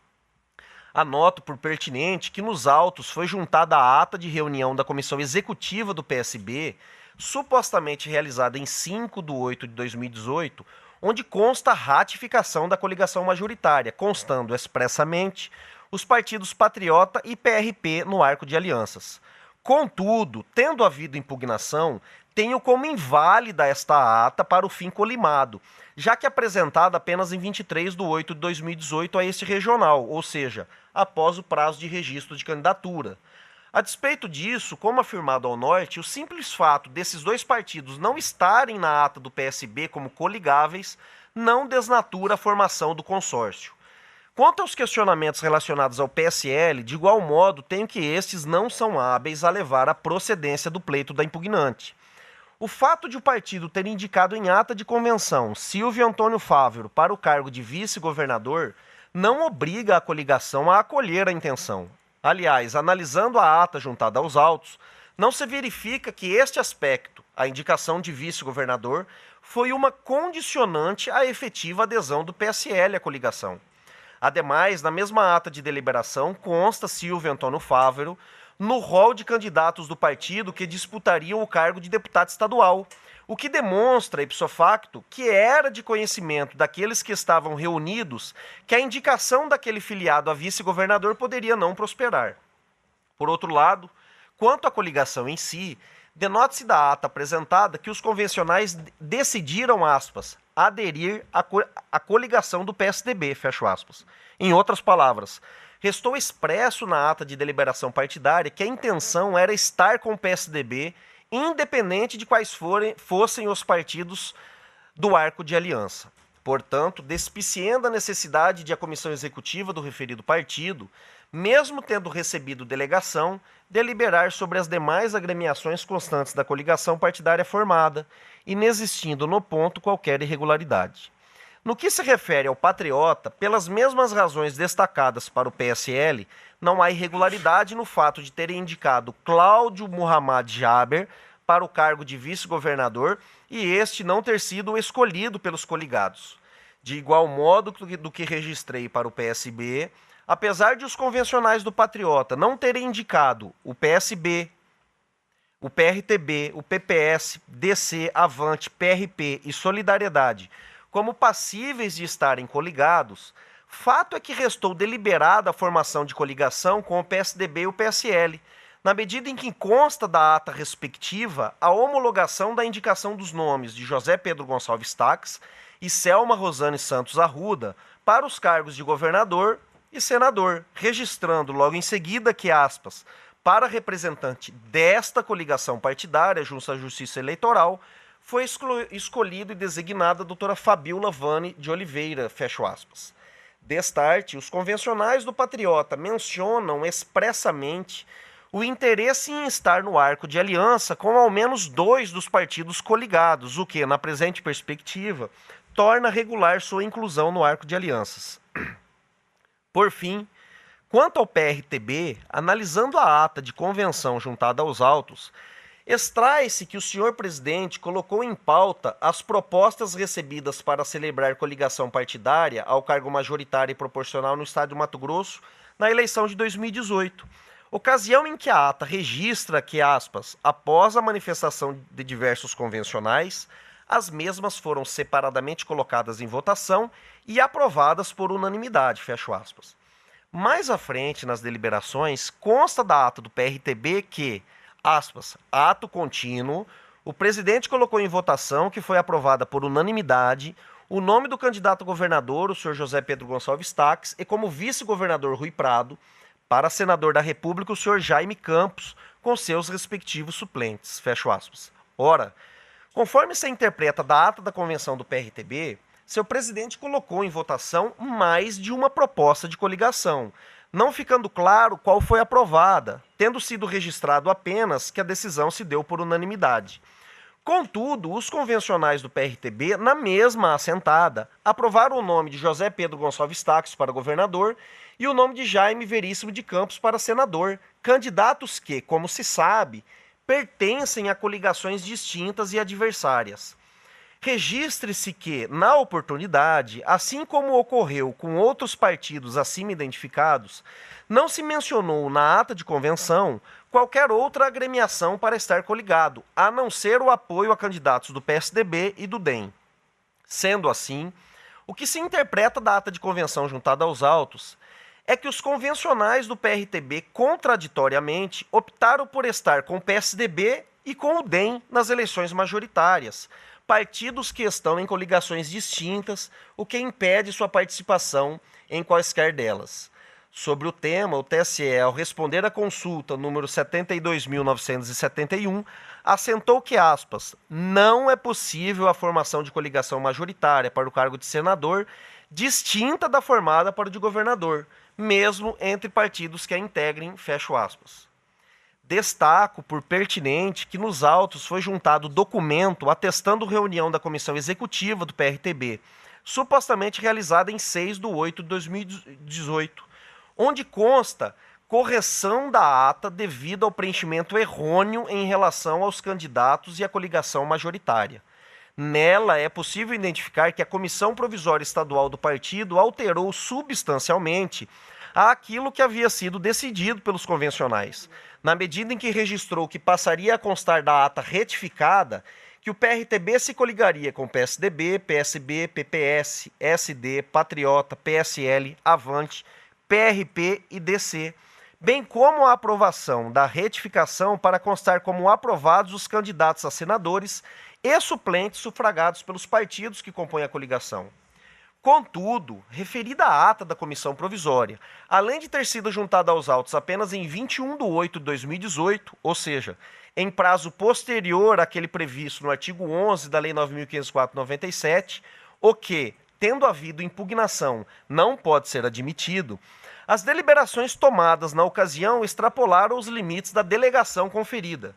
Anoto por pertinente que nos autos foi juntada a ata de reunião da Comissão Executiva do PSB, supostamente realizada em 5/8/2018, onde consta a ratificação da coligação majoritária, constando expressamente os partidos Patriota e PRP no arco de alianças. Contudo, tendo havido impugnação, tenho como inválida esta ata para o fim colimado, já que apresentada apenas em 23/8/2018 a este regional, ou seja, após o prazo de registro de candidatura. A despeito disso, como afirmado ao norte, o simples fato desses dois partidos não estarem na ata do PSB como coligáveis não desnatura a formação do consórcio. Quanto aos questionamentos relacionados ao PSL, de igual modo, tenho que estes não são hábeis a levar à procedência do pleito da impugnante. O fato de o partido ter indicado em ata de convenção Silvio Antônio Fávero para o cargo de vice-governador não obriga a coligação a acolher a intenção. Aliás, analisando a ata juntada aos autos, não se verifica que este aspecto, a indicação de vice-governador, foi uma condicionante à efetiva adesão do PSL à coligação. Ademais, na mesma ata de deliberação, consta Silvio Antônio Fávero no rol de candidatos do partido que disputariam o cargo de deputado estadual, o que demonstra, ipso facto, que era de conhecimento daqueles que estavam reunidos que a indicação daquele filiado a vice-governador poderia não prosperar. Por outro lado, quanto à coligação em si, denota-se da ata apresentada que os convencionais decidiram, aspas, aderir à coligação do PSDB, fecho aspas. Em outras palavras, restou expresso na ata de deliberação partidária que a intenção era estar com o PSDB, independente de quais fossem os partidos do arco de aliança. Portanto, despiciando a necessidade de a comissão executiva do referido partido, mesmo tendo recebido delegação, deliberar sobre as demais agremiações constantes da coligação partidária formada, inexistindo no ponto qualquer irregularidade. No que se refere ao Patriota, pelas mesmas razões destacadas para o PSL, não há irregularidade no fato de terem indicado Cláudio Muhammad Jaber para o cargo de vice-governador e este não ter sido escolhido pelos coligados. De igual modo do que registrei para o PSB, apesar de os convencionais do Patriota não terem indicado o PSB, o PRTB, o PPS, DC, Avante, PRP e Solidariedade como passíveis de estarem coligados, fato é que restou deliberada a formação de coligação com o PSDB e o PSL, na medida em que consta da ata respectiva a homologação da indicação dos nomes de José Pedro Gonçalves Tax e Selma Rosane Santos Arruda para os cargos de governador e senador, registrando logo em seguida que, aspas, para representante desta coligação partidária junto à Justiça Eleitoral, foi escolhido e designada a doutora Fabiola Vane de Oliveira, fecho aspas. Destarte, os convencionais do Patriota mencionam expressamente o interesse em estar no arco de aliança com ao menos 2 dos partidos coligados, o que, na presente perspectiva, torna regular sua inclusão no arco de alianças. Por fim, quanto ao PRTB, analisando a ata de convenção juntada aos autos, extrai-se que o senhor presidente colocou em pauta as propostas recebidas para celebrar coligação partidária ao cargo majoritário e proporcional no estado do Mato Grosso na eleição de 2018, ocasião em que a ata registra que, aspas, após a manifestação de diversos convencionais, as mesmas foram separadamente colocadas em votação e aprovadas por unanimidade, fecho aspas. Mais à frente, nas deliberações, consta da ata do PRTB que, aspas, ato contínuo, o presidente colocou em votação, que foi aprovada por unanimidade, o nome do candidato a governador, o senhor José Pedro Gonçalves Tax, e como vice-governador Rui Prado, para senador da República, o senhor Jaime Campos, com seus respectivos suplentes, fecho aspas. Ora, conforme se interpreta da ata da convenção do PRTB, seu presidente colocou em votação mais de uma proposta de coligação, não ficando claro qual foi aprovada, tendo sido registrado apenas que a decisão se deu por unanimidade. Contudo, os convencionais do PRTB, na mesma assentada, aprovaram o nome de José Pedro Gonçalves Tax para governador e o nome de Jaime Veríssimo de Campos para senador, candidatos que, como se sabe, pertencem a coligações distintas e adversárias. Registre-se que, na oportunidade, assim como ocorreu com outros partidos acima identificados, não se mencionou na ata de convenção qualquer outra agremiação para estar coligado, a não ser o apoio a candidatos do PSDB e do DEM. Sendo assim, o que se interpreta da ata de convenção juntada aos autos é que os convencionais do PRTB, contraditoriamente, optaram por estar com o PSDB e com o DEM nas eleições majoritárias, partidos que estão em coligações distintas, o que impede sua participação em quaisquer delas. Sobre o tema, o TSE, ao responder à consulta número 72.971, assentou que, aspas, não é possível a formação de coligação majoritária para o cargo de senador distinta da formada para o de governador, mesmo entre partidos que a integrem, fecho aspas. Destaco por pertinente que nos autos foi juntado documento atestando reunião da comissão executiva do PRTB, supostamente realizada em 6/8/2018, onde consta correção da ata devido ao preenchimento errôneo em relação aos candidatos e à coligação majoritária. Nela é possível identificar que a Comissão Provisória Estadual do partido alterou substancialmente àquilo que havia sido decidido pelos convencionais, na medida em que registrou que passaria a constar da ata retificada que o PRTB se coligaria com PSDB, PSB, PPS, SD, Patriota, PSL, Avante, PRP e DC, bem como a aprovação da retificação para constar como aprovados os candidatos a senadores e suplentes sufragados pelos partidos que compõem a coligação. Contudo, referida à ata da comissão provisória, além de ter sido juntada aos autos apenas em 21/8/2018, ou seja, em prazo posterior àquele previsto no artigo 11 da Lei 9.504/97, o que, tendo havido impugnação, não pode ser admitido, as deliberações tomadas na ocasião extrapolaram os limites da delegação conferida.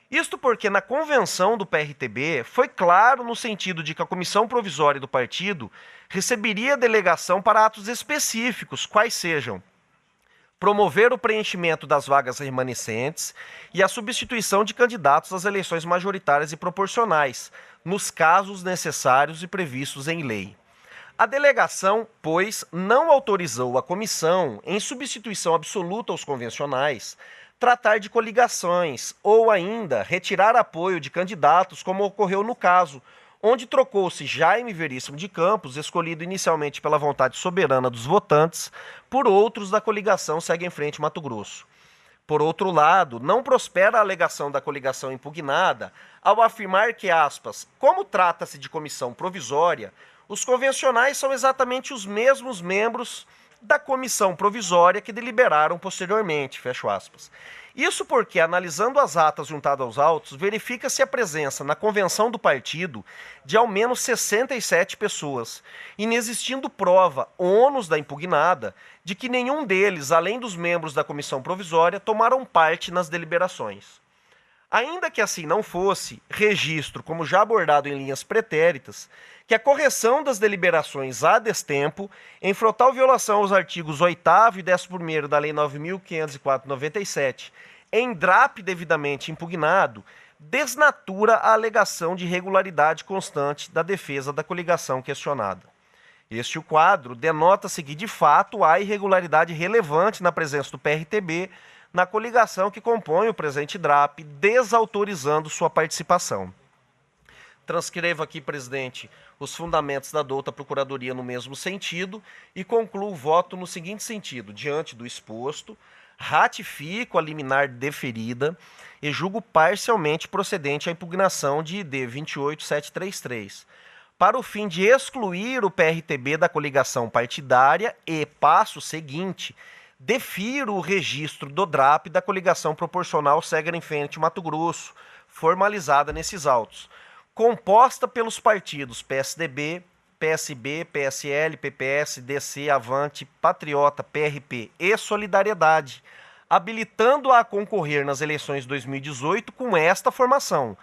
Isto porque na convenção do PRTB foi claro no sentido de que a comissão provisória do partido receberia delegação para atos específicos, quais sejam promover o preenchimento das vagas remanescentes e a substituição de candidatos às eleições majoritárias e proporcionais, nos casos necessários e previstos em lei. A delegação, pois, não autorizou a comissão, em substituição absoluta aos convencionais, tratar de coligações ou ainda retirar apoio de candidatos, como ocorreu no caso, onde trocou-se Jaime Veríssimo de Campos, escolhido inicialmente pela vontade soberana dos votantes, por outros da coligação Segue em Frente Mato Grosso. Por outro lado, não prospera a alegação da coligação impugnada ao afirmar que, aspas, como trata-se de comissão provisória, os convencionais são exatamente os mesmos membros da comissão provisória que deliberaram posteriormente, fecho aspas. Isso porque, analisando as atas juntadas aos autos, verifica-se a presença na convenção do partido de ao menos 67 pessoas, inexistindo prova, ônus da impugnada, de que nenhum deles, além dos membros da comissão provisória, tomaram parte nas deliberações. Ainda que assim não fosse, registro, como já abordado em linhas pretéritas, que a correção das deliberações a destempo, em frontal violação aos artigos 8º e 11º da Lei 9.504/97, em DRAP devidamente impugnado, desnatura a alegação de irregularidade constante da defesa da coligação questionada. Este quadro denota-se que, de fato, há irregularidade relevante na presença do PRTB na coligação que compõe o presente DRAP, desautorizando sua participação. Transcrevo aqui, presidente, os fundamentos da douta Procuradoria no mesmo sentido e concluo o voto no seguinte sentido: diante do exposto, ratifico a liminar deferida e julgo parcialmente procedente a impugnação de ID 28733, para o fim de excluir o PRTB da coligação partidária e, passo seguinte, defiro o registro do DRAP da coligação proporcional Segue em Frente Mato Grosso, formalizada nesses autos, composta pelos partidos PSDB, PSB, PSL, PPS, DC, Avante, Patriota, PRP e Solidariedade, habilitando-a a concorrer nas eleições de 2018 com esta formação,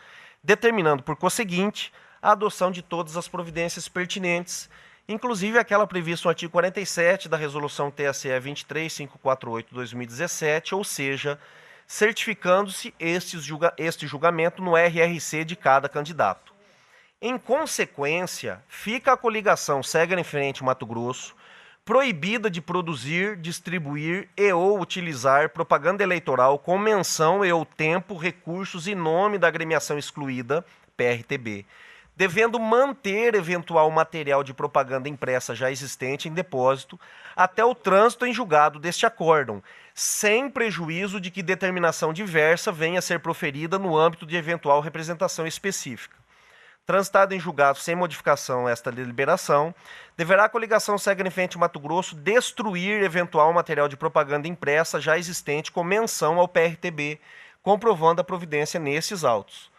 determinando, por conseguinte, a adoção de todas as providências pertinentes, inclusive aquela prevista no artigo 47 da Resolução TSE 23548/2017, ou seja, certificando-se este julgamento no RRC de cada candidato. Em consequência, fica a coligação Segue em Frente Mato Grosso proibida de produzir, distribuir e ou utilizar propaganda eleitoral com menção e ou tempo, recursos e nome da agremiação excluída, PRTB, devendo manter eventual material de propaganda impressa já existente em depósito até o trânsito em julgado deste acórdão, sem prejuízo de que determinação diversa venha a ser proferida no âmbito de eventual representação específica. Transitada em julgado sem modificação esta deliberação, deverá a coligação Segue em Frente Mato Grosso destruir eventual material de propaganda impressa já existente com menção ao PRTB, comprovando a providência nesses autos.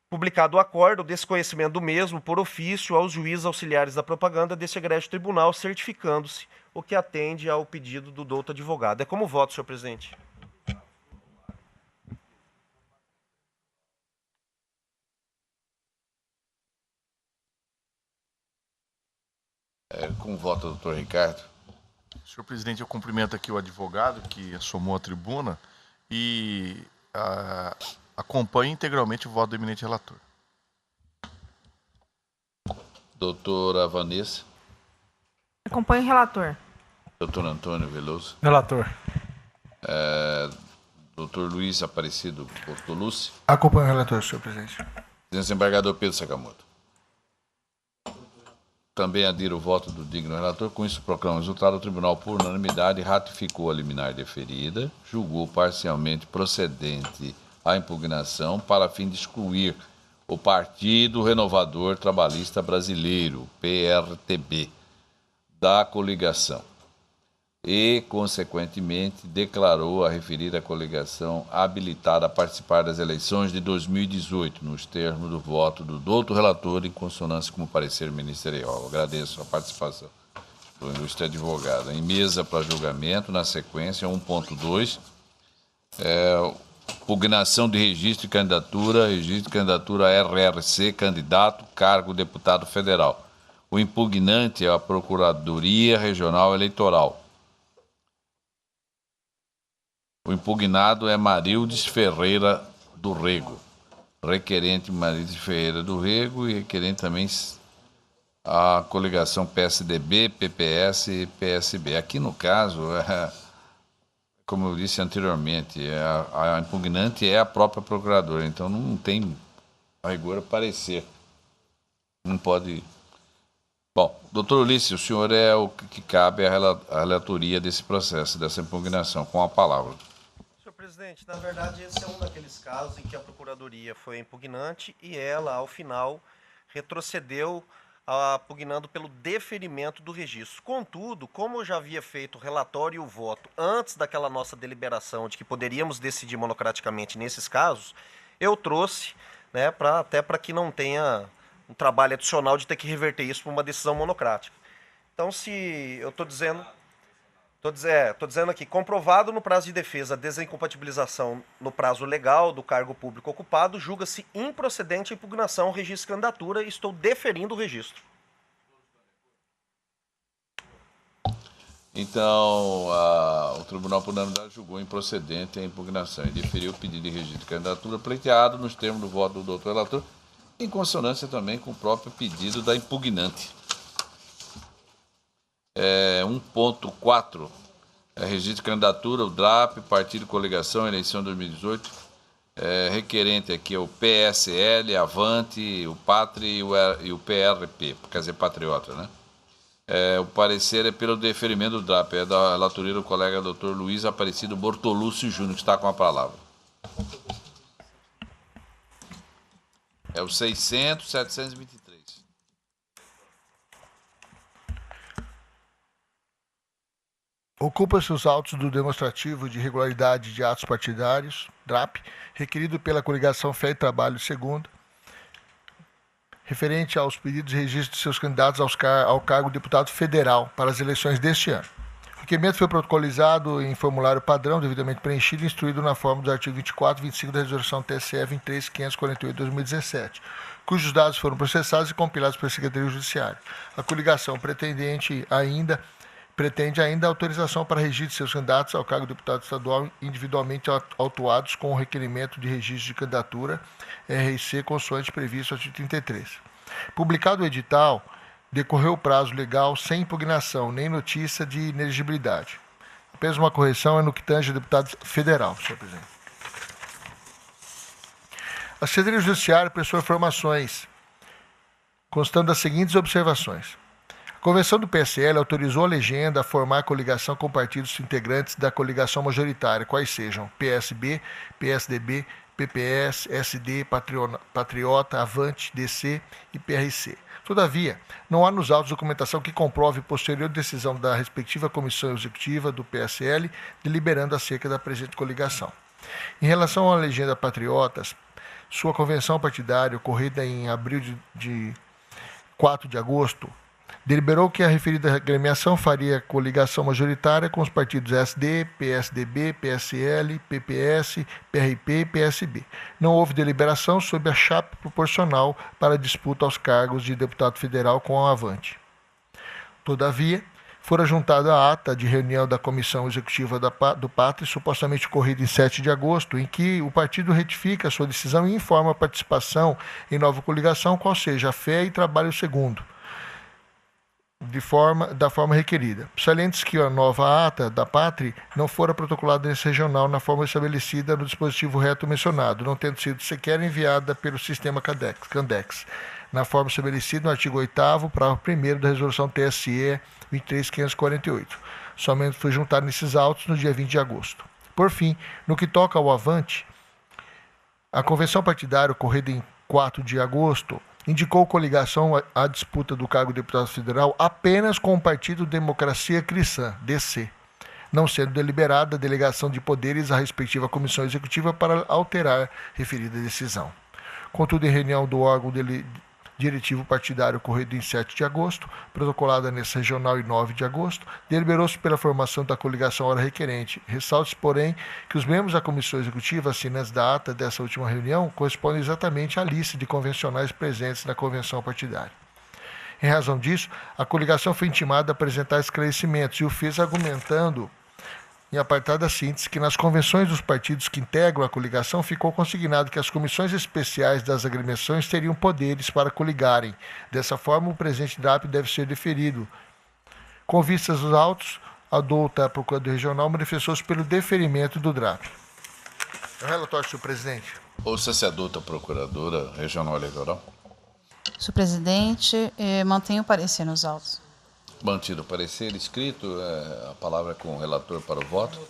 Publicado o acordo, o desconhecimento do mesmo por ofício aos juízes auxiliares da propaganda deste egrégio tribunal, certificando-se o que atende ao pedido do douto advogado. É como voto, senhor presidente. Com o voto do doutor Ricardo. Senhor presidente, eu cumprimento aqui o advogado que assomou a tribuna e acompanho integralmente o voto do eminente relator. Doutora Vanessa. Acompanho o relator. Doutor Antônio Veloso. Relator. Doutor Luiz Aparecido Bortolucci. Acompanho o relator, senhor presidente. Desembargador Pedro Sakamoto. Também adiro o voto do digno relator. Com isso, proclama o resultado. O tribunal, por unanimidade, ratificou a liminar deferida, julgou parcialmente procedente a impugnação para fim de excluir o Partido Renovador Trabalhista Brasileiro, PRTB, da coligação e, consequentemente, declarou a referida coligação habilitada a participar das eleições de 2018, nos termos do voto do doutor relator, em consonância com o parecer ministerial. Agradeço a participação do ilustre advogado. Em mesa para julgamento, na sequência, 1.2, pugnação de registro de candidatura RRC, candidato, cargo deputado federal. O impugnante é a Procuradoria Regional Eleitoral. O impugnado é Marildes Ferreira do Rego. Requerente Marildes Ferreira do Rego e requerente também a coligação PSDB, PPS e PSB. Aqui no caso, como eu disse anteriormente, a impugnante é a própria procuradora, então não tem a rigor parecer. Não pode... Bom, doutor Ulisses, o senhor é o que cabe à relatoria desse processo, dessa impugnação, com a palavra. Senhor presidente, na verdade esse é um daqueles casos em que a Procuradoria foi impugnante e ela, ao final, retrocedeu pugnando pelo deferimento do registro. Contudo, como eu já havia feito o relatório e o voto antes daquela nossa deliberação de que poderíamos decidir monocraticamente nesses casos, eu trouxe, né, até para que não tenha um trabalho adicional de ter que reverter isso para uma decisão monocrática. Então, se eu estou dizendo aqui, comprovado no prazo de defesa a desincompatibilização no prazo legal do cargo público ocupado, julga-se improcedente a impugnação ao registro de candidatura e estou deferindo o registro. Então, o Tribunal por unanimidade julgou improcedente a impugnação e deferiu o pedido de registro de candidatura pleiteado nos termos do voto do doutor relator, em consonância também com o próprio pedido da impugnante. 1.4, registro de candidatura, o DRAP, Partido Coligação, eleição 2018. Requerente aqui é o PSL, Avante, o Patri e o PRP, quer dizer, Patriota, né? O parecer é pelo deferimento do DRAP, é da relatoria do colega Dr. Luiz Aparecido Bortolucci Júnior, que está com a palavra. É o 600.723. Ocupa-se os autos do demonstrativo de irregularidade de atos partidários, DRAP, requerido pela coligação Fé e Trabalho Segunda, referente aos pedidos de registro de seus candidatos ao cargo de deputado federal para as eleições deste ano. O requerimento foi protocolizado em formulário padrão, devidamente preenchido e instruído na forma do artigo 24 e 25 da Resolução TSE 23.548 de 2017, cujos dados foram processados e compilados pela Secretaria Judiciária. A coligação pretende ainda autorização para registro de seus candidatos ao cargo de deputado estadual individualmente autuados com o requerimento de registro de candidatura RC consoante previsto no artigo 33. Publicado o edital, decorreu o prazo legal sem impugnação nem notícia de inelegibilidade. Apenas uma correção é no que tange a deputado federal, senhor presidente. A Secretaria Judiciária prestou informações, constando das seguintes observações. A Convenção do PSL autorizou a legenda a formar coligação com partidos integrantes da coligação majoritária, quais sejam PSB, PSDB, PPS, SD, Patriota, Avante, DC e PRC. Todavia, não há nos autos documentação que comprove posterior decisão da respectiva comissão executiva do PSL deliberando acerca da presente coligação. Em relação à legenda Patriotas, sua convenção partidária, ocorrida em abril de 4 de agosto, deliberou que a referida agremiação faria coligação majoritária com os partidos SD, PSDB, PSL, PPS, PRP e PSB. Não houve deliberação sobre a chapa proporcional para a disputa aos cargos de deputado federal com a Avante. Todavia, fora juntada a ata de reunião da Comissão Executiva do Pátria, supostamente ocorrida em 7 de agosto, em que o partido retifica a sua decisão e informa a participação em nova coligação, qual seja a Fé e Trabalho Segundo, da forma requerida. Salientes que a nova ata da Pátria não fora protocolada nesse regional na forma estabelecida no dispositivo reto mencionado, não tendo sido sequer enviada pelo sistema Candex, na forma estabelecida no artigo 8º, parágrafo 1º da resolução TSE 23.548. Somente foi juntado nesses autos no dia 20 de agosto. Por fim, no que toca ao avante, a convenção partidária ocorrida em 4 de agosto indicou coligação à disputa do cargo de deputado federal apenas com o Partido Democracia Cristã, DC, não sendo deliberada a delegação de poderes à respectiva comissão executiva para alterar referida decisão. Contudo, em reunião do órgão diretivo partidário ocorrido em 7 de agosto, protocolada nesse regional em 9 de agosto, deliberou-se pela formação da coligação hora requerente. Ressalte-se, porém, que os membros da comissão executiva assinantes da ata dessa última reunião correspondem exatamente à lista de convencionais presentes na convenção partidária. Em razão disso, a coligação foi intimada a apresentar esclarecimentos e o fez argumentando em apartada síntese que nas convenções dos partidos que integram a coligação ficou consignado que as comissões especiais das agremiações teriam poderes para coligarem. Dessa forma, o presente DRAP deve ser deferido. Com vistas aos autos, a douta Procurador Regional manifestou-se pelo deferimento do DRAP. É o relatório, senhor presidente. Ouça-se a douta Procuradora Regional Eleitoral. Senhor presidente, mantenho o parecer nos autos. Mantido o parecer escrito, a palavra é com o relator para o voto.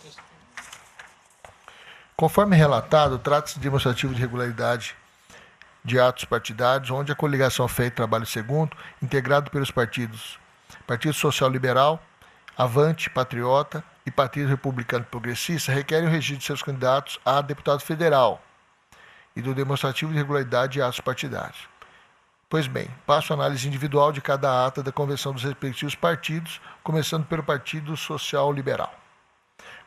Conforme relatado, trata-se de demonstrativo de regularidade de atos partidários, onde a coligação Fé e Trabalho Segundo, integrado pelos partidos Partido Social Liberal, Avante, Patriota e Partido Republicano Progressista, requerem o registro de seus candidatos a deputado federal e do demonstrativo de regularidade de atos partidários. Pois bem, passo a análise individual de cada ata da convenção dos respectivos partidos, começando pelo Partido Social Liberal.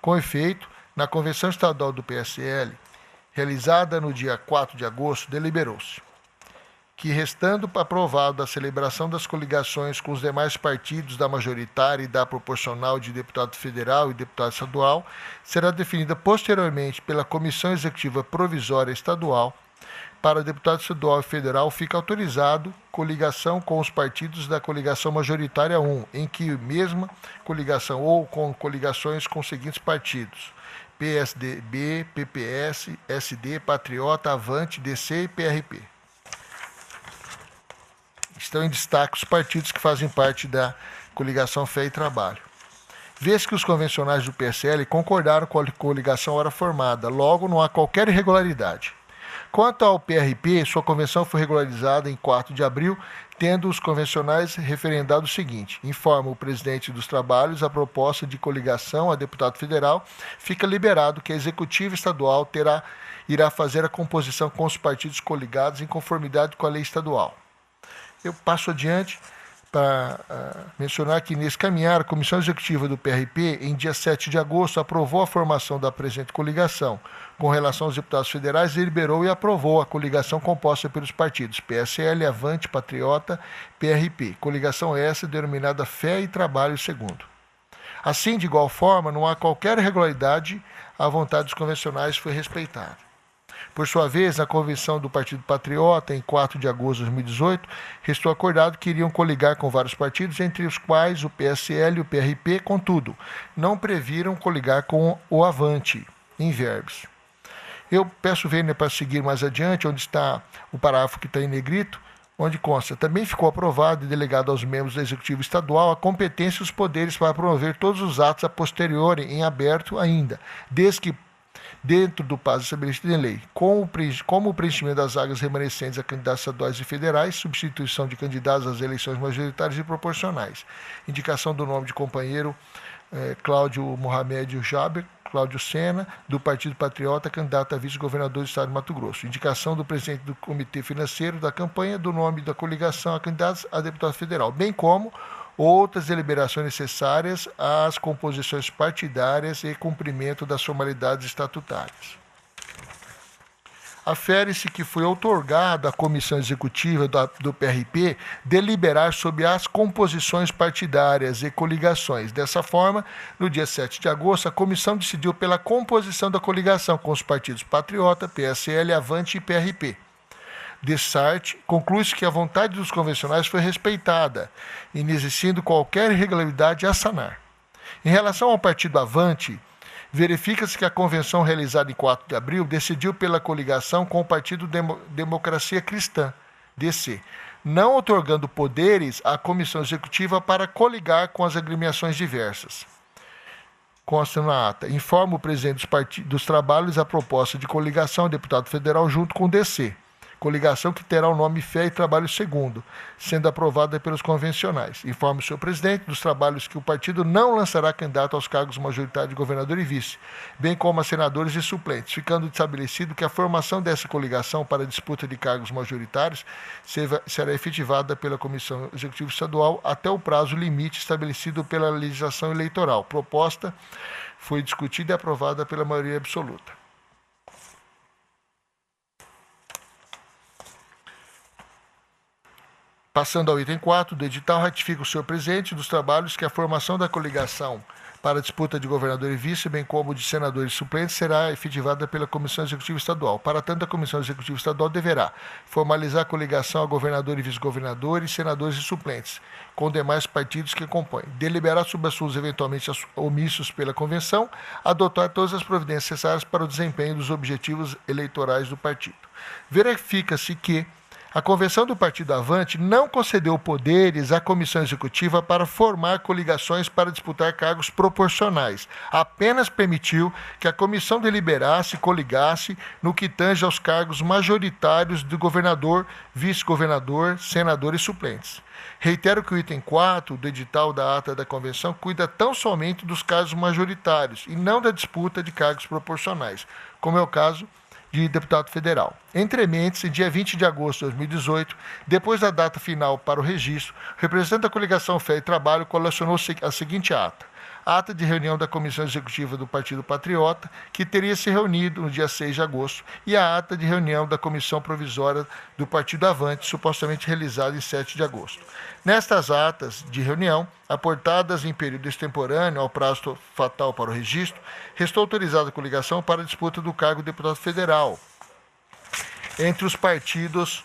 Com efeito, na convenção estadual do PSL, realizada no dia 4 de agosto, deliberou-se que, restando aprovado a celebração das coligações com os demais partidos da majoritária e da proporcional de deputado federal e deputado estadual, será definida posteriormente pela Comissão Executiva Provisória Estadual. Para deputado estadual e federal, fica autorizado coligação com os partidos da coligação majoritária 1, em que mesma coligação ou com coligações com os seguintes partidos: PSDB, PPS, SD, Patriota, Avante, DC e PRP. Estão em destaque os partidos que fazem parte da coligação Fé e Trabalho. Vê-se que os convencionais do PSL concordaram com a coligação hora formada, logo não há qualquer irregularidade. Quanto ao PRP, sua convenção foi regularizada em 4 de abril, tendo os convencionais referendado o seguinte: informa o presidente dos trabalhos a proposta de coligação a deputado federal, fica liberado que a executiva estadual irá fazer a composição com os partidos coligados em conformidade com a lei estadual. Eu passo adiante para mencionar que, nesse caminhar, a Comissão Executiva do PRP, em dia 7 de agosto, aprovou a formação da presente coligação. Com relação aos deputados federais, deliberou e aprovou a coligação composta pelos partidos PSL, Avante, Patriota, PRP. Coligação essa denominada Fé e Trabalho Segundo. Assim, de igual forma, não há qualquer irregularidade, a vontade dos convencionais foi respeitada. Por sua vez, na convenção do Partido Patriota, em 4 de agosto de 2018, restou acordado que iriam coligar com vários partidos, entre os quais o PSL e o PRP, contudo, não previram coligar com o Avante, em verbos. Eu peço vênia para seguir mais adiante, onde está o parágrafo que está em negrito, onde consta: também ficou aprovado e delegado aos membros do Executivo Estadual a competência e os poderes para promover todos os atos a posteriori, em aberto ainda, desde que dentro do prazo estabelecido em lei, como o preenchimento das vagas remanescentes a candidatos estaduais e federais, substituição de candidatos às eleições majoritárias e proporcionais, indicação do nome de companheiro Cláudio Mohamed Jaber, Cláudio Sena, do Partido Patriota, candidato a vice-governador do Estado de Mato Grosso, indicação do presidente do Comitê Financeiro da campanha do nome da coligação a candidatos a deputado federal, bem como outras deliberações necessárias às composições partidárias e cumprimento das formalidades estatutárias. Afere-se que foi outorgado à Comissão Executiva do PRP deliberar sobre as composições partidárias e coligações. Dessa forma, no dia 7 de agosto, a comissão decidiu pela composição da coligação com os partidos Patriota, PSL, Avante e PRP. Dessart, conclui-se que a vontade dos convencionais foi respeitada, inexistindo qualquer irregularidade a sanar. Em relação ao partido Avante, verifica-se que a convenção realizada em 4 de abril decidiu pela coligação com o Partido Democracia Cristã, DC, não outorgando poderes à comissão executiva para coligar com as agremiações diversas. Consta na ata. Informa o presidente dos trabalhos a proposta de coligação ao deputado federal junto com o DC. Coligação que terá o nome Fé e Trabalho Segundo, sendo aprovada pelos convencionais. Informa o senhor presidente dos trabalhos que o partido não lançará candidato aos cargos majoritários de governador e vice, bem como a senadores e suplentes, ficando estabelecido que a formação dessa coligação para disputa de cargos majoritários será efetivada pela Comissão Executiva Estadual até o prazo limite estabelecido pela legislação eleitoral. Proposta foi discutida e aprovada pela maioria absoluta. Passando ao item 4 do edital, ratifica o senhor presidente dos trabalhos que a formação da coligação para a disputa de governador e vice, bem como de senadores e suplentes, será efetivada pela Comissão Executiva Estadual. Para tanto, a Comissão Executiva Estadual deverá formalizar a coligação a governador e vice-governadores, senadores e suplentes, com demais partidos que compõem. Deliberar sobre assuntos eventualmente omissos pela Convenção, adotar todas as providências necessárias para o desempenho dos objetivos eleitorais do partido. Verifica-se que a Convenção do Partido Avante não concedeu poderes à Comissão Executiva para formar coligações para disputar cargos proporcionais. Apenas permitiu que a comissão deliberasse e coligasse no que tange aos cargos majoritários do governador, vice-governador, senador e suplentes. Reitero que o item 4 do edital da ata da Convenção cuida tão somente dos cargos majoritários e não da disputa de cargos proporcionais, como é o caso de deputado federal. Entre mentes, em dia 20 de agosto de 2018, depois da data final para o registro, o representante da coligação Fé e Trabalho colecionou a seguinte ata. Ata de reunião da Comissão Executiva do Partido Patriota, que teria se reunido no dia 6 de agosto, e a ata de reunião da Comissão Provisória do Partido Avante, supostamente realizada em 7 de agosto. Nestas atas de reunião, aportadas em período extemporâneo ao prazo fatal para o registro, restou autorizada a coligação para a disputa do cargo de deputado federal entre os partidos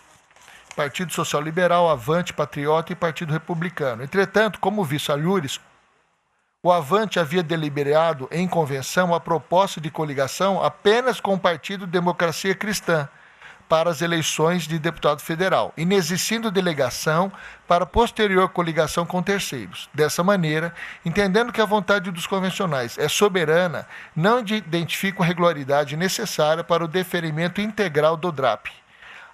Partido Social Liberal, Avante, Patriota e Partido Republicano. Entretanto, como vice alhures, o Avante havia deliberado em convenção a proposta de coligação apenas com o Partido Democracia Cristã para as eleições de deputado federal, inexistindo delegação para posterior coligação com terceiros. Dessa maneira, entendendo que a vontade dos convencionais é soberana, não identifica a regularidade necessária para o deferimento integral do DRAP.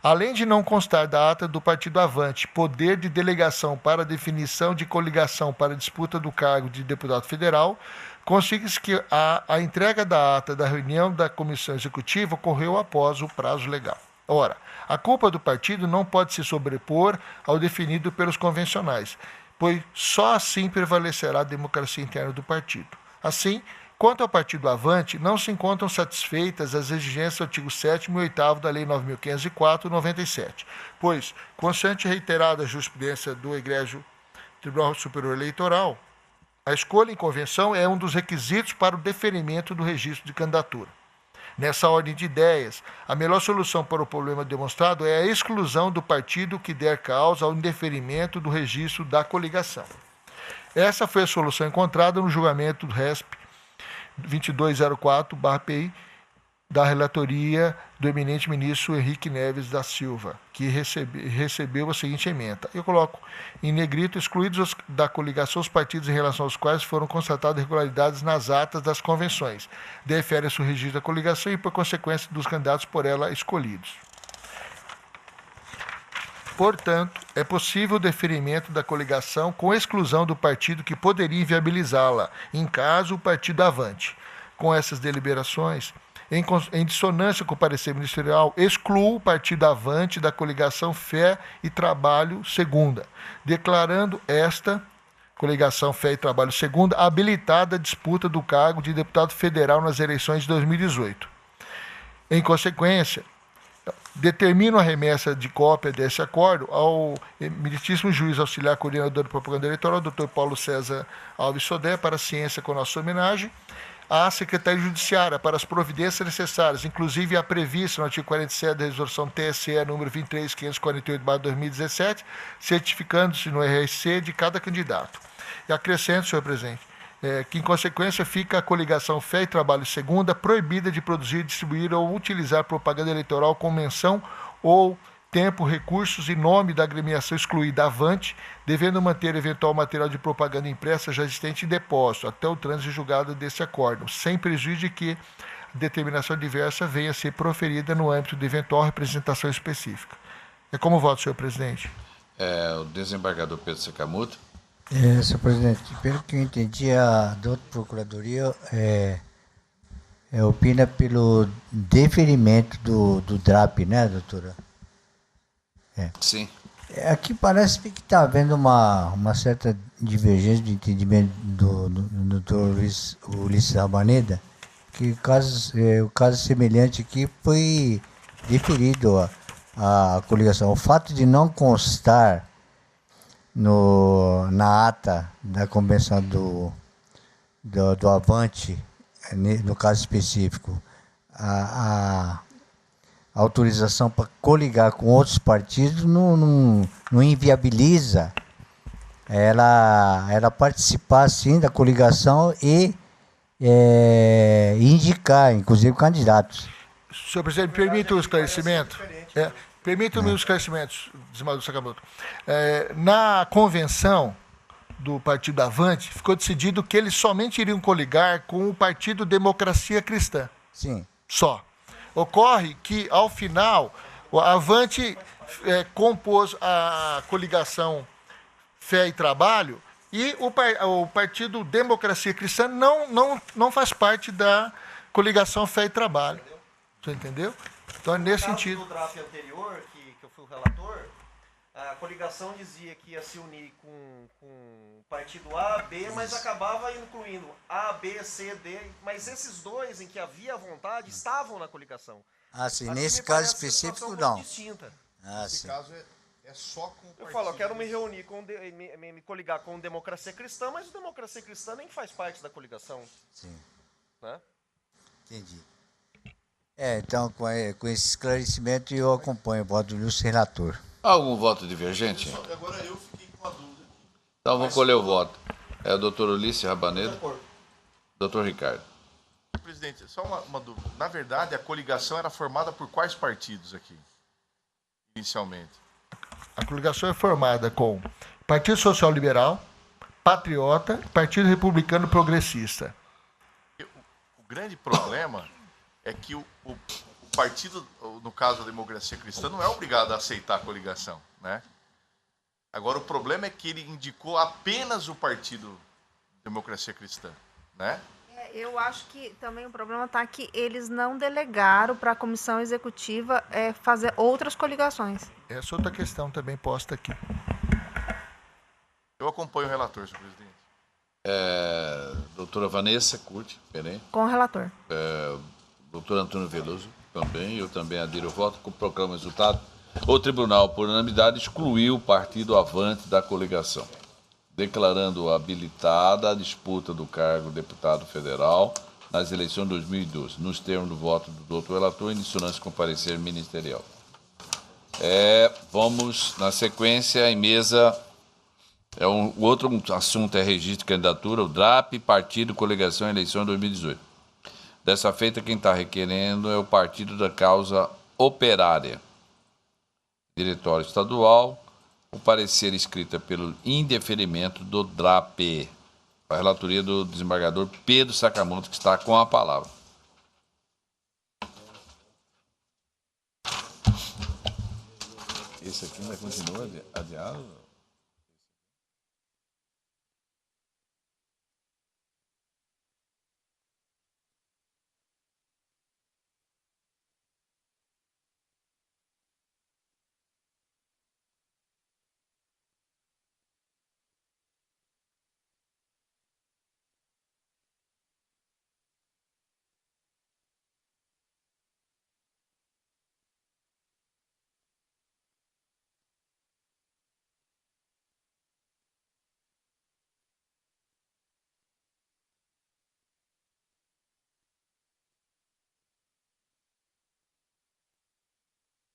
Além de não constar da ata do Partido Avante poder de delegação para definição de coligação para disputa do cargo de deputado federal, consiga-se que a entrega da ata da reunião da Comissão Executiva ocorreu após o prazo legal. Ora, a culpa do partido não pode se sobrepor ao definido pelos convencionais, pois só assim prevalecerá a democracia interna do partido. Assim, quanto ao Partido Avante, não se encontram satisfeitas as exigências do artigo 7º e 8º da Lei 9.504/97, pois, constante e reiterada jurisprudência do Egrégio Tribunal Superior Eleitoral, a escolha em convenção é um dos requisitos para o deferimento do registro de candidatura. Nessa ordem de ideias, a melhor solução para o problema demonstrado é a exclusão do partido que der causa ao indeferimento do registro da coligação. Essa foi a solução encontrada no julgamento do RESP 2204/PI da relatoria do eminente ministro Henrique Neves da Silva, que recebeu a seguinte ementa. Eu coloco em negrito: excluídos da coligação os partidos em relação aos quais foram constatadas irregularidades nas atas das convenções. Defere-se o registro da coligação e, por consequência, dos candidatos por ela escolhidos. Portanto, é possível o deferimento da coligação com exclusão do partido que poderia inviabilizá-la, em caso o Partido Avante. Com essas deliberações, em dissonância com o parecer ministerial, exclui o Partido Avante da coligação Fé e Trabalho Segunda, declarando esta coligação Fé e Trabalho Segunda habilitada à disputa do cargo de deputado federal nas eleições de 2018. Em consequência, determino a remessa de cópia desse acordo ao meritíssimo juiz auxiliar coordenador de propaganda eleitoral, Dr. Paulo César Alves Sodré, para a ciência com nossa homenagem, à Secretaria Judiciária para as providências necessárias, inclusive a prevista no artigo 47 da resolução TSE número 23548/2017, certificando-se no RSC de cada candidato. E acrescento, senhor presidente, que em consequência fica a coligação Fé e Trabalho Segunda proibida de produzir, distribuir ou utilizar propaganda eleitoral com menção ou tempo, recursos e nome da agremiação excluída avante, devendo manter eventual material de propaganda impressa já existente em depósito, até o trânsito julgado desse acórdão, sem prejuízo de que a determinação diversa venha a ser proferida no âmbito de eventual representação específica. É como voto, senhor presidente. O desembargador Pedro Sakamoto. Senhor presidente, pelo que eu entendi, a doutora Procuradoria opina pelo deferimento do DRAP, né, doutora? Sim. Aqui parece que está havendo uma certa divergência de entendimento do doutor Ulisses Rabaneda, que o caso semelhante aqui foi deferido a coligação. O fato de não constar na ata da convenção do Avante, no caso específico, a autorização para coligar com outros partidos não inviabiliza ela participar, sim, da coligação e indicar, inclusive, candidatos. Senhor presidente, permita o esclarecimento. Permita-me os esclarecimentos, desembargador Sakamoto. Na convenção do Partido Avante, ficou decidido que eles somente iriam coligar com o Partido Democracia Cristã. Sim. Só. Ocorre que, ao final, o Avante compôs a coligação Fé e Trabalho e o Partido Democracia Cristã não faz parte da coligação Fé e Trabalho. Você entendeu? Então, é nesse sentido. No draft anterior, que eu fui o relator, a coligação dizia que ia se unir com o partido A, B, mas acabava incluindo A, B, C, D, mas esses dois em que havia vontade estavam na coligação. Sim, Aqui nesse me caso parece específico, uma não. situação muito distinta. Nesse Sim. caso é só com o partido. Eu falo, eu quero me reunir me coligar com Democracia Cristã, mas o Democracia Cristã nem faz parte da coligação. Sim. Né? Entendi. Então, com esse esclarecimento, eu acompanho o voto do relator. Algum voto divergente? Agora eu fiquei com a dúvida. Então, vamos colher o voto. É o doutor Ulisses Rabaneda. Doutor Ricardo. Presidente, só uma dúvida. Na verdade, a coligação era formada por quais partidos aqui, inicialmente? A coligação é formada com Partido Social Liberal, Patriota, Partido Republicano Progressista. O grande problema é que o partido, no caso da Democracia Cristã, não é obrigado a aceitar a coligação, né? Agora, o problema é que ele indicou apenas o Partido Democracia Cristã, né? Eu acho que também o problema está que eles não delegaram para a comissão executiva fazer outras coligações. Essa é outra questão também posta aqui. Eu acompanho o relator, senhor presidente. Doutora Vanessa Curti, peraí. Com o relator. Doutor Antônio Veloso, também. Eu também adiro o voto. Proclamo o resultado. O tribunal, por unanimidade, excluiu o partido Avante da coligação, declarando habilitada a disputa do cargo de deputado federal nas eleições de 2012, nos termos do voto do doutor relator e em dissonância com o parecer ministerial. Vamos, na sequência, em mesa. O outro assunto é registro de candidatura, o DRAP, partido, coligação, eleição 2018. Dessa feita, quem está requerendo é o Partido da Causa Operária. Diretório estadual, o parecer escrito pelo indeferimento do DRAP. A relatoria do desembargador Pedro Sakamoto, que está com a palavra. Esse aqui ainda continua adiado?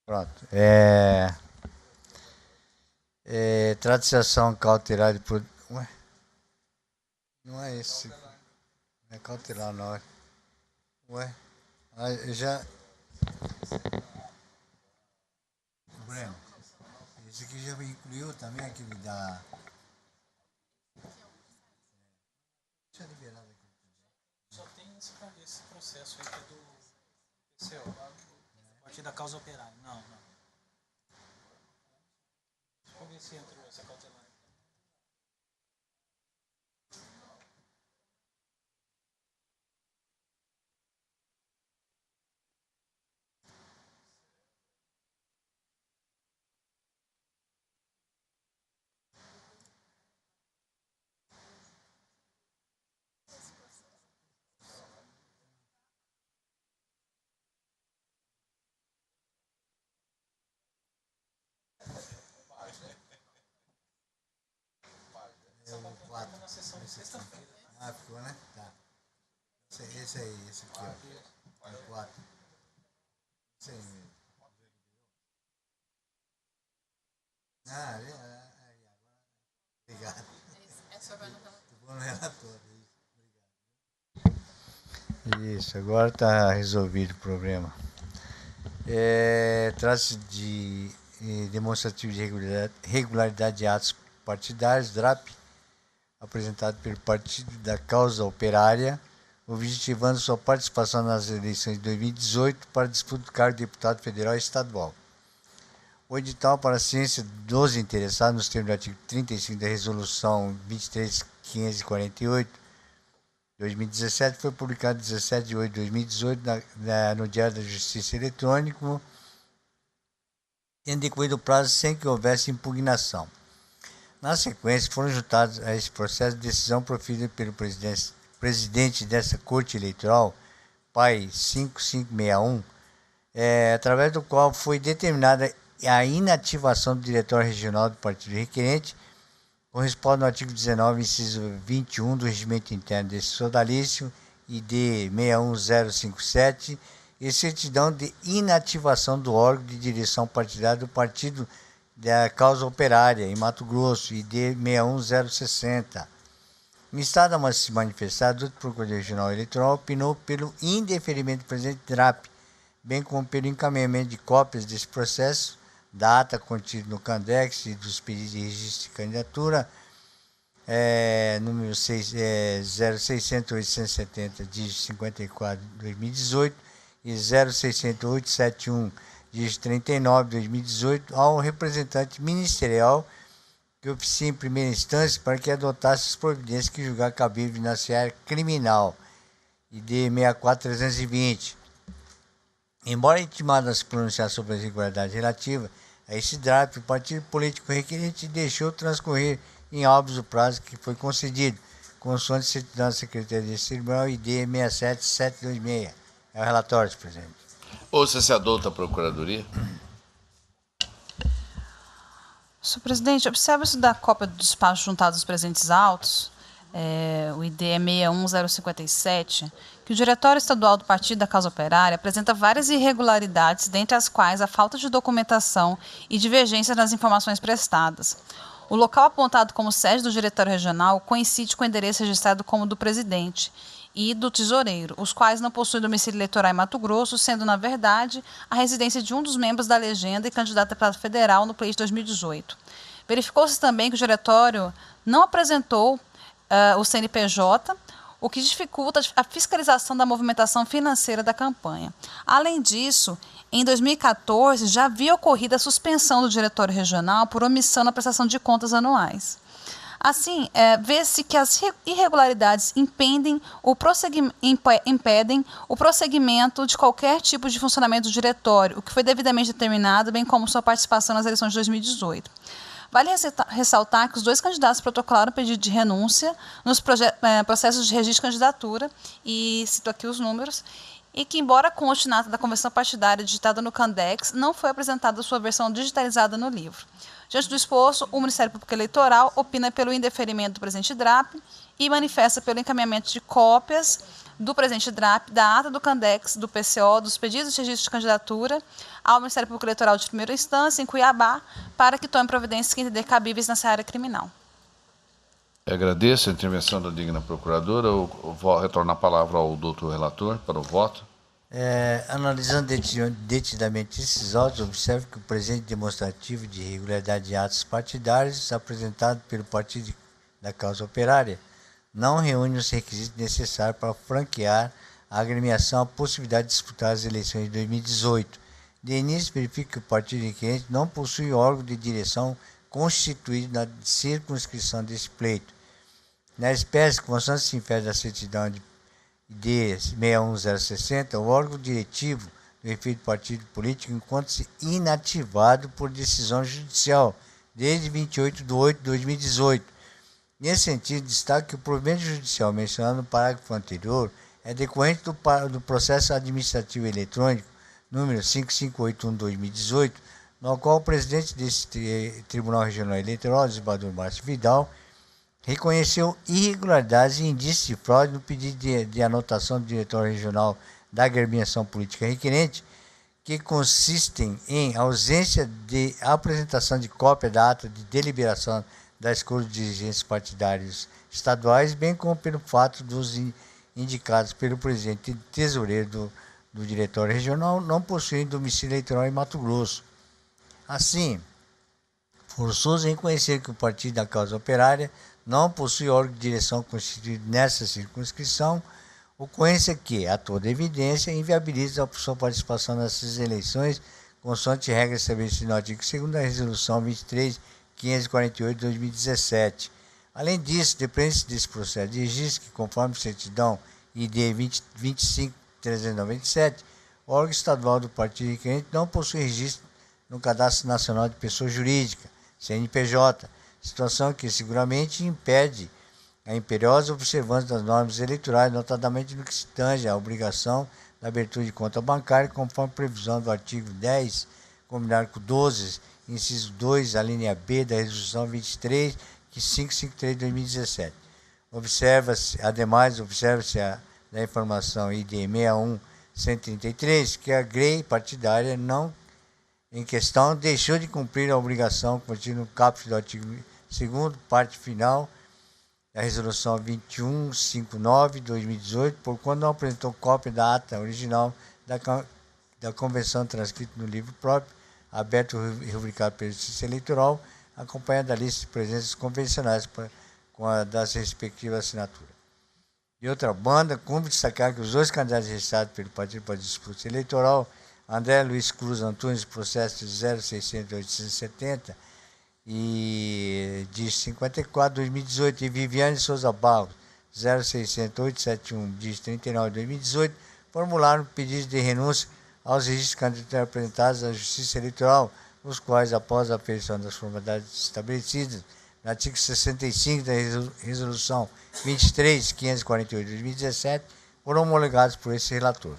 Pronto. Trata-se de ação cautelar de... Ué? Não é esse. Não é cautelar, não. Ué? Já... Breno, esse aqui já incluiu também aquele da... Deixa eu liberar aqui. Só tem esse processo aí que é do PCO, a partir da causa operária. Não. Deixa eu ver se entrou essa cautelar. Na sessão de sexta-feira. Ah, ficou, né? Tá. Esse aí, esse aqui, ó. 4. Esse aí mesmo. Obrigado. Tô no relatório. Obrigado. Isso, agora está resolvido o problema. Trata-se de demonstrativo de regularidade de atos partidários, DRAP, apresentado pelo Partido da Causa Operária, objetivando sua participação nas eleições de 2018 para disputa do cargo de deputado federal e estadual. O edital para a ciência dos interessados, nos termos do artigo 35 da Resolução 23.548, 2017, foi publicado 17 de 8 de 2018 no Diário da Justiça Eletrônico, tendo decorrido o prazo sem que houvesse impugnação. Na sequência, foram juntados a esse processo de decisão proferida pelo presidente dessa Corte Eleitoral, PAI 5561, através do qual foi determinada a inativação do diretório regional do partido requerente, corresponde ao artigo 19, inciso 21 do Regimento Interno desse sodalício, ID 61057, e certidão de inativação do órgão de direção partidária do Partido da Causa Operária, em Mato Grosso, ID 61060. No estado a se manifestar, o Procurador Regional Eleitoral opinou pelo indeferimento do presente DRAP, bem como pelo encaminhamento de cópias desse processo, data contida no CANDEX e dos pedidos de registro de candidatura, número 0600870, dígito 54, 2018, e 0600871, dígito 39, 2018, ao representante ministerial que oficia em primeira instância para que adotasse as providências que julgar cabível na seara criminal, ID 64320. Embora intimado a se pronunciar sobre as irregularidades relativas a esse DRAP, o partido político requerente deixou transcorrer em óbitos o prazo que foi concedido, consoante certidão da Secretaria de Tribunal, ID 67726. É o relatório, senhor presidente. Ouça se adota a Procuradoria. Senhor presidente, observa-se da cópia do despacho juntado aos presentes autos, o ID é 61057, que o Diretório Estadual do Partido da Causa Operária apresenta várias irregularidades, dentre as quais a falta de documentação e divergência nas informações prestadas. O local apontado como sede do Diretório Regional coincide com o endereço registrado como do presidente e do tesoureiro, os quais não possuem domicílio eleitoral em Mato Grosso, sendo, na verdade, a residência de um dos membros da legenda e candidato a deputado federal no pleito de 2018. Verificou-se também que o diretório não apresentou o CNPJ, o que dificulta a fiscalização da movimentação financeira da campanha. Além disso, em 2014, já havia ocorrido a suspensão do Diretório Regional por omissão na prestação de contas anuais. Assim, vê-se que as irregularidades impedem o prosseguimento de qualquer tipo de funcionamento do diretório, o que foi devidamente determinado, bem como sua participação nas eleições de 2018. Vale ressaltar que os dois candidatos protocolaram pedido de renúncia nos processos de registro de candidatura, e cito aqui os números, e que, embora conste na ata da convenção partidária digitada no CANDEX, não foi apresentada sua versão digitalizada no livro. Diante do exposto, o Ministério Público Eleitoral opina pelo indeferimento do presente DRAP e manifesta pelo encaminhamento de cópias do presidente DRAP, da ata do CANDEX, do PCO, dos pedidos de registro de candidatura ao Ministério Público Eleitoral de primeira instância, em Cuiabá, para que tome providências que entender cabíveis nessa área criminal. Eu agradeço a intervenção da digna procuradora. Eu vou retornar a palavra ao doutor relator para o voto. Analisando detidamente esses autos, observo que o presente demonstrativo de irregularidade de atos partidários apresentado pelo Partido da Causa Operária não reúne os requisitos necessários para franquear a agremiação à possibilidade de disputar as eleições de 2018. De início, verifico que o partido requerente não possui órgão de direção constituído na circunscrição desse pleito. Na espécie, constante se infere da certidão de D61060, o órgão diretivo do referido partido político encontra-se inativado por decisão judicial desde 28 de 8 de 2018. Nesse sentido, destaco que o provimento judicial mencionado no parágrafo anterior é decorrente do processo administrativo eletrônico número 5581/2018, no qual o presidente desse Tribunal Regional Eleitoral, desembargador Márcio Vidal, reconheceu irregularidades e indícios de fraude no pedido de anotação do diretório regional da agremiação política requerente, que consistem em ausência de apresentação de cópia da ata de deliberação da escolha de dirigentes partidários estaduais, bem como pelo fato dos indicados pelo presidente e tesoureiro do diretório regional não possuírem domicílio eleitoral em Mato Grosso. Assim, forçoso reconhecer que o Partido da Causa Operária não possui órgão de direção constituído nessa circunscrição, ocorrência que, a toda evidência, inviabiliza a sua participação nessas eleições, consoante regras estabelecidas no artigo 2º da Resolução 23.548 de 2017. Além disso, depende desse processo de registro que, conforme certidão ID 25.397, o órgão estadual do partido requerente não possui registro no Cadastro Nacional de Pessoa Jurídica, CNPJ, situação que seguramente impede a imperiosa observância das normas eleitorais, notadamente no que se tange à obrigação da abertura de conta bancária, conforme previsão do artigo 10, combinado com 12, inciso 2, a linha B da Resolução 23.553 de 2017. Observa-se da informação ID 61133 que a grei partidária não em questão deixou de cumprir a obrigação contida no caput do artigo 2º, parte final da Resolução 2159 de 2018, por quando não apresentou cópia da ata original da convenção transcrita no livro próprio, aberto e rubricado pela Justiça Eleitoral, acompanhada da lista de presenças convencionais com a das respectivas assinaturas. De outra banda, cumpre destacar que os dois candidatos registrados pelo Partido para a Disputa Eleitoral, André Luiz Cruz Antunes, processo 0600-870 e de 54/2018, e Viviane Souza Barros, 0600-871, de 39/2018, formularam pedidos de renúncia aos registros de candidatura apresentados à Justiça Eleitoral, os quais, após a aferição das formalidades estabelecidas no artigo 65 da Resolução 23.548 de 2017, foram homologados por esse relator.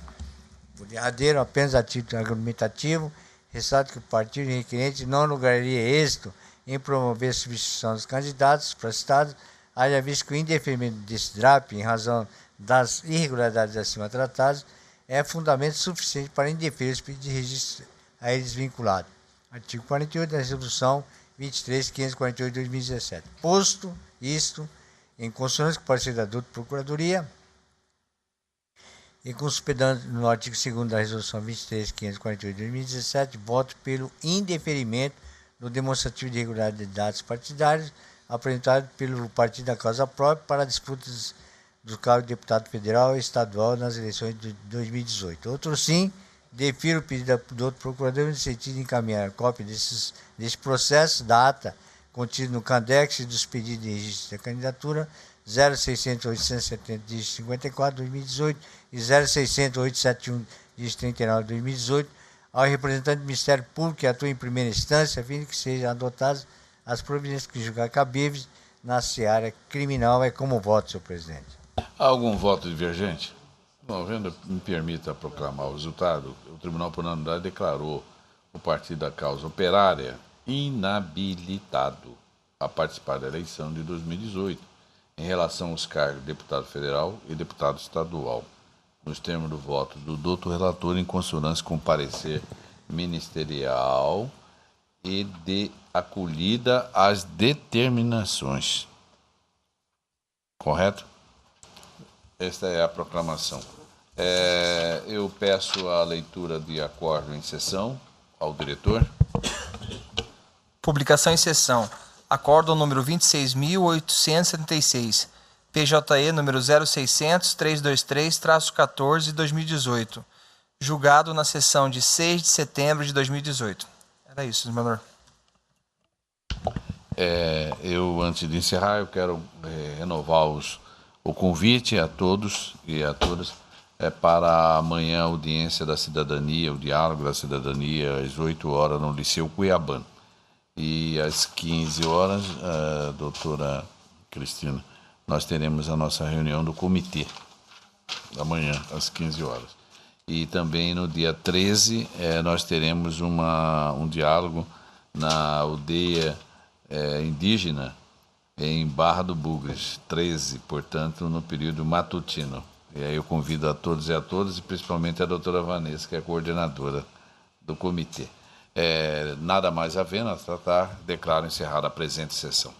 Por derradeiro, apenas a título argumentativo, ressalto que o partido requerente não lograria êxito em promover a substituição dos candidatos prestados, haja visto que o indeferimento desse DRAP, em razão das irregularidades acima tratadas, é fundamento suficiente para indeferir os pedidos de registro a eles vinculados. Artigo 48 da Resolução 23.548 de 2017. Posto isto, em consonância com o parecer da douta Procuradoria, e considerando no artigo 2º da Resolução 23.548 de 2017, voto pelo indeferimento do demonstrativo de irregularidade de dados partidários apresentado pelo Partido da Causa Própria para disputas do cargo de deputado federal e estadual nas eleições de 2018. Outro sim, defiro o pedido do outro procurador no sentido de encaminhar cópia desse processo, da ata contido no CANDEX e dos pedidos de registro da candidatura 0600-870 de 54/2018 e 0600-871 de 39/2018 ao representante do Ministério Público que atua em primeira instância, a fim de que sejam adotadas as providências que julgar cabíveis na seara criminal. É como voto, senhor presidente. Há algum voto divergente? Não, vendo, me permita proclamar o resultado. O Tribunal por Unanimidade declarou o Partido da Causa Operária inabilitado a participar da eleição de 2018, em relação aos cargos de deputado federal e deputado estadual, nos termos do voto do doutor relator, em consonância com o parecer ministerial e de acolhida às determinações. Correto? Esta é a proclamação. Eu peço a leitura de acordo em sessão ao diretor. Publicação em sessão. Acórdão número 26.876, PJE número 0600-323-14/2018, julgado na sessão de 6 de setembro de 2018. Era isso, senhor Menor. Eu, antes de encerrar, eu quero renovar o convite a todos e a todas para amanhã a audiência da cidadania, o diálogo da cidadania, às 8 horas no Liceu Cuiabano. E às 15 horas, doutora Cristina, nós teremos a nossa reunião do comitê, amanhã, às 15 horas. E também no dia 13, nós teremos um diálogo na aldeia indígena em Barra do Bugres, 13, portanto, no período matutino. E aí eu convido a todos e a todas, e principalmente a doutora Vanessa, que é a coordenadora do comitê. Nada mais havendo a tratar, declaro encerrada a presente sessão.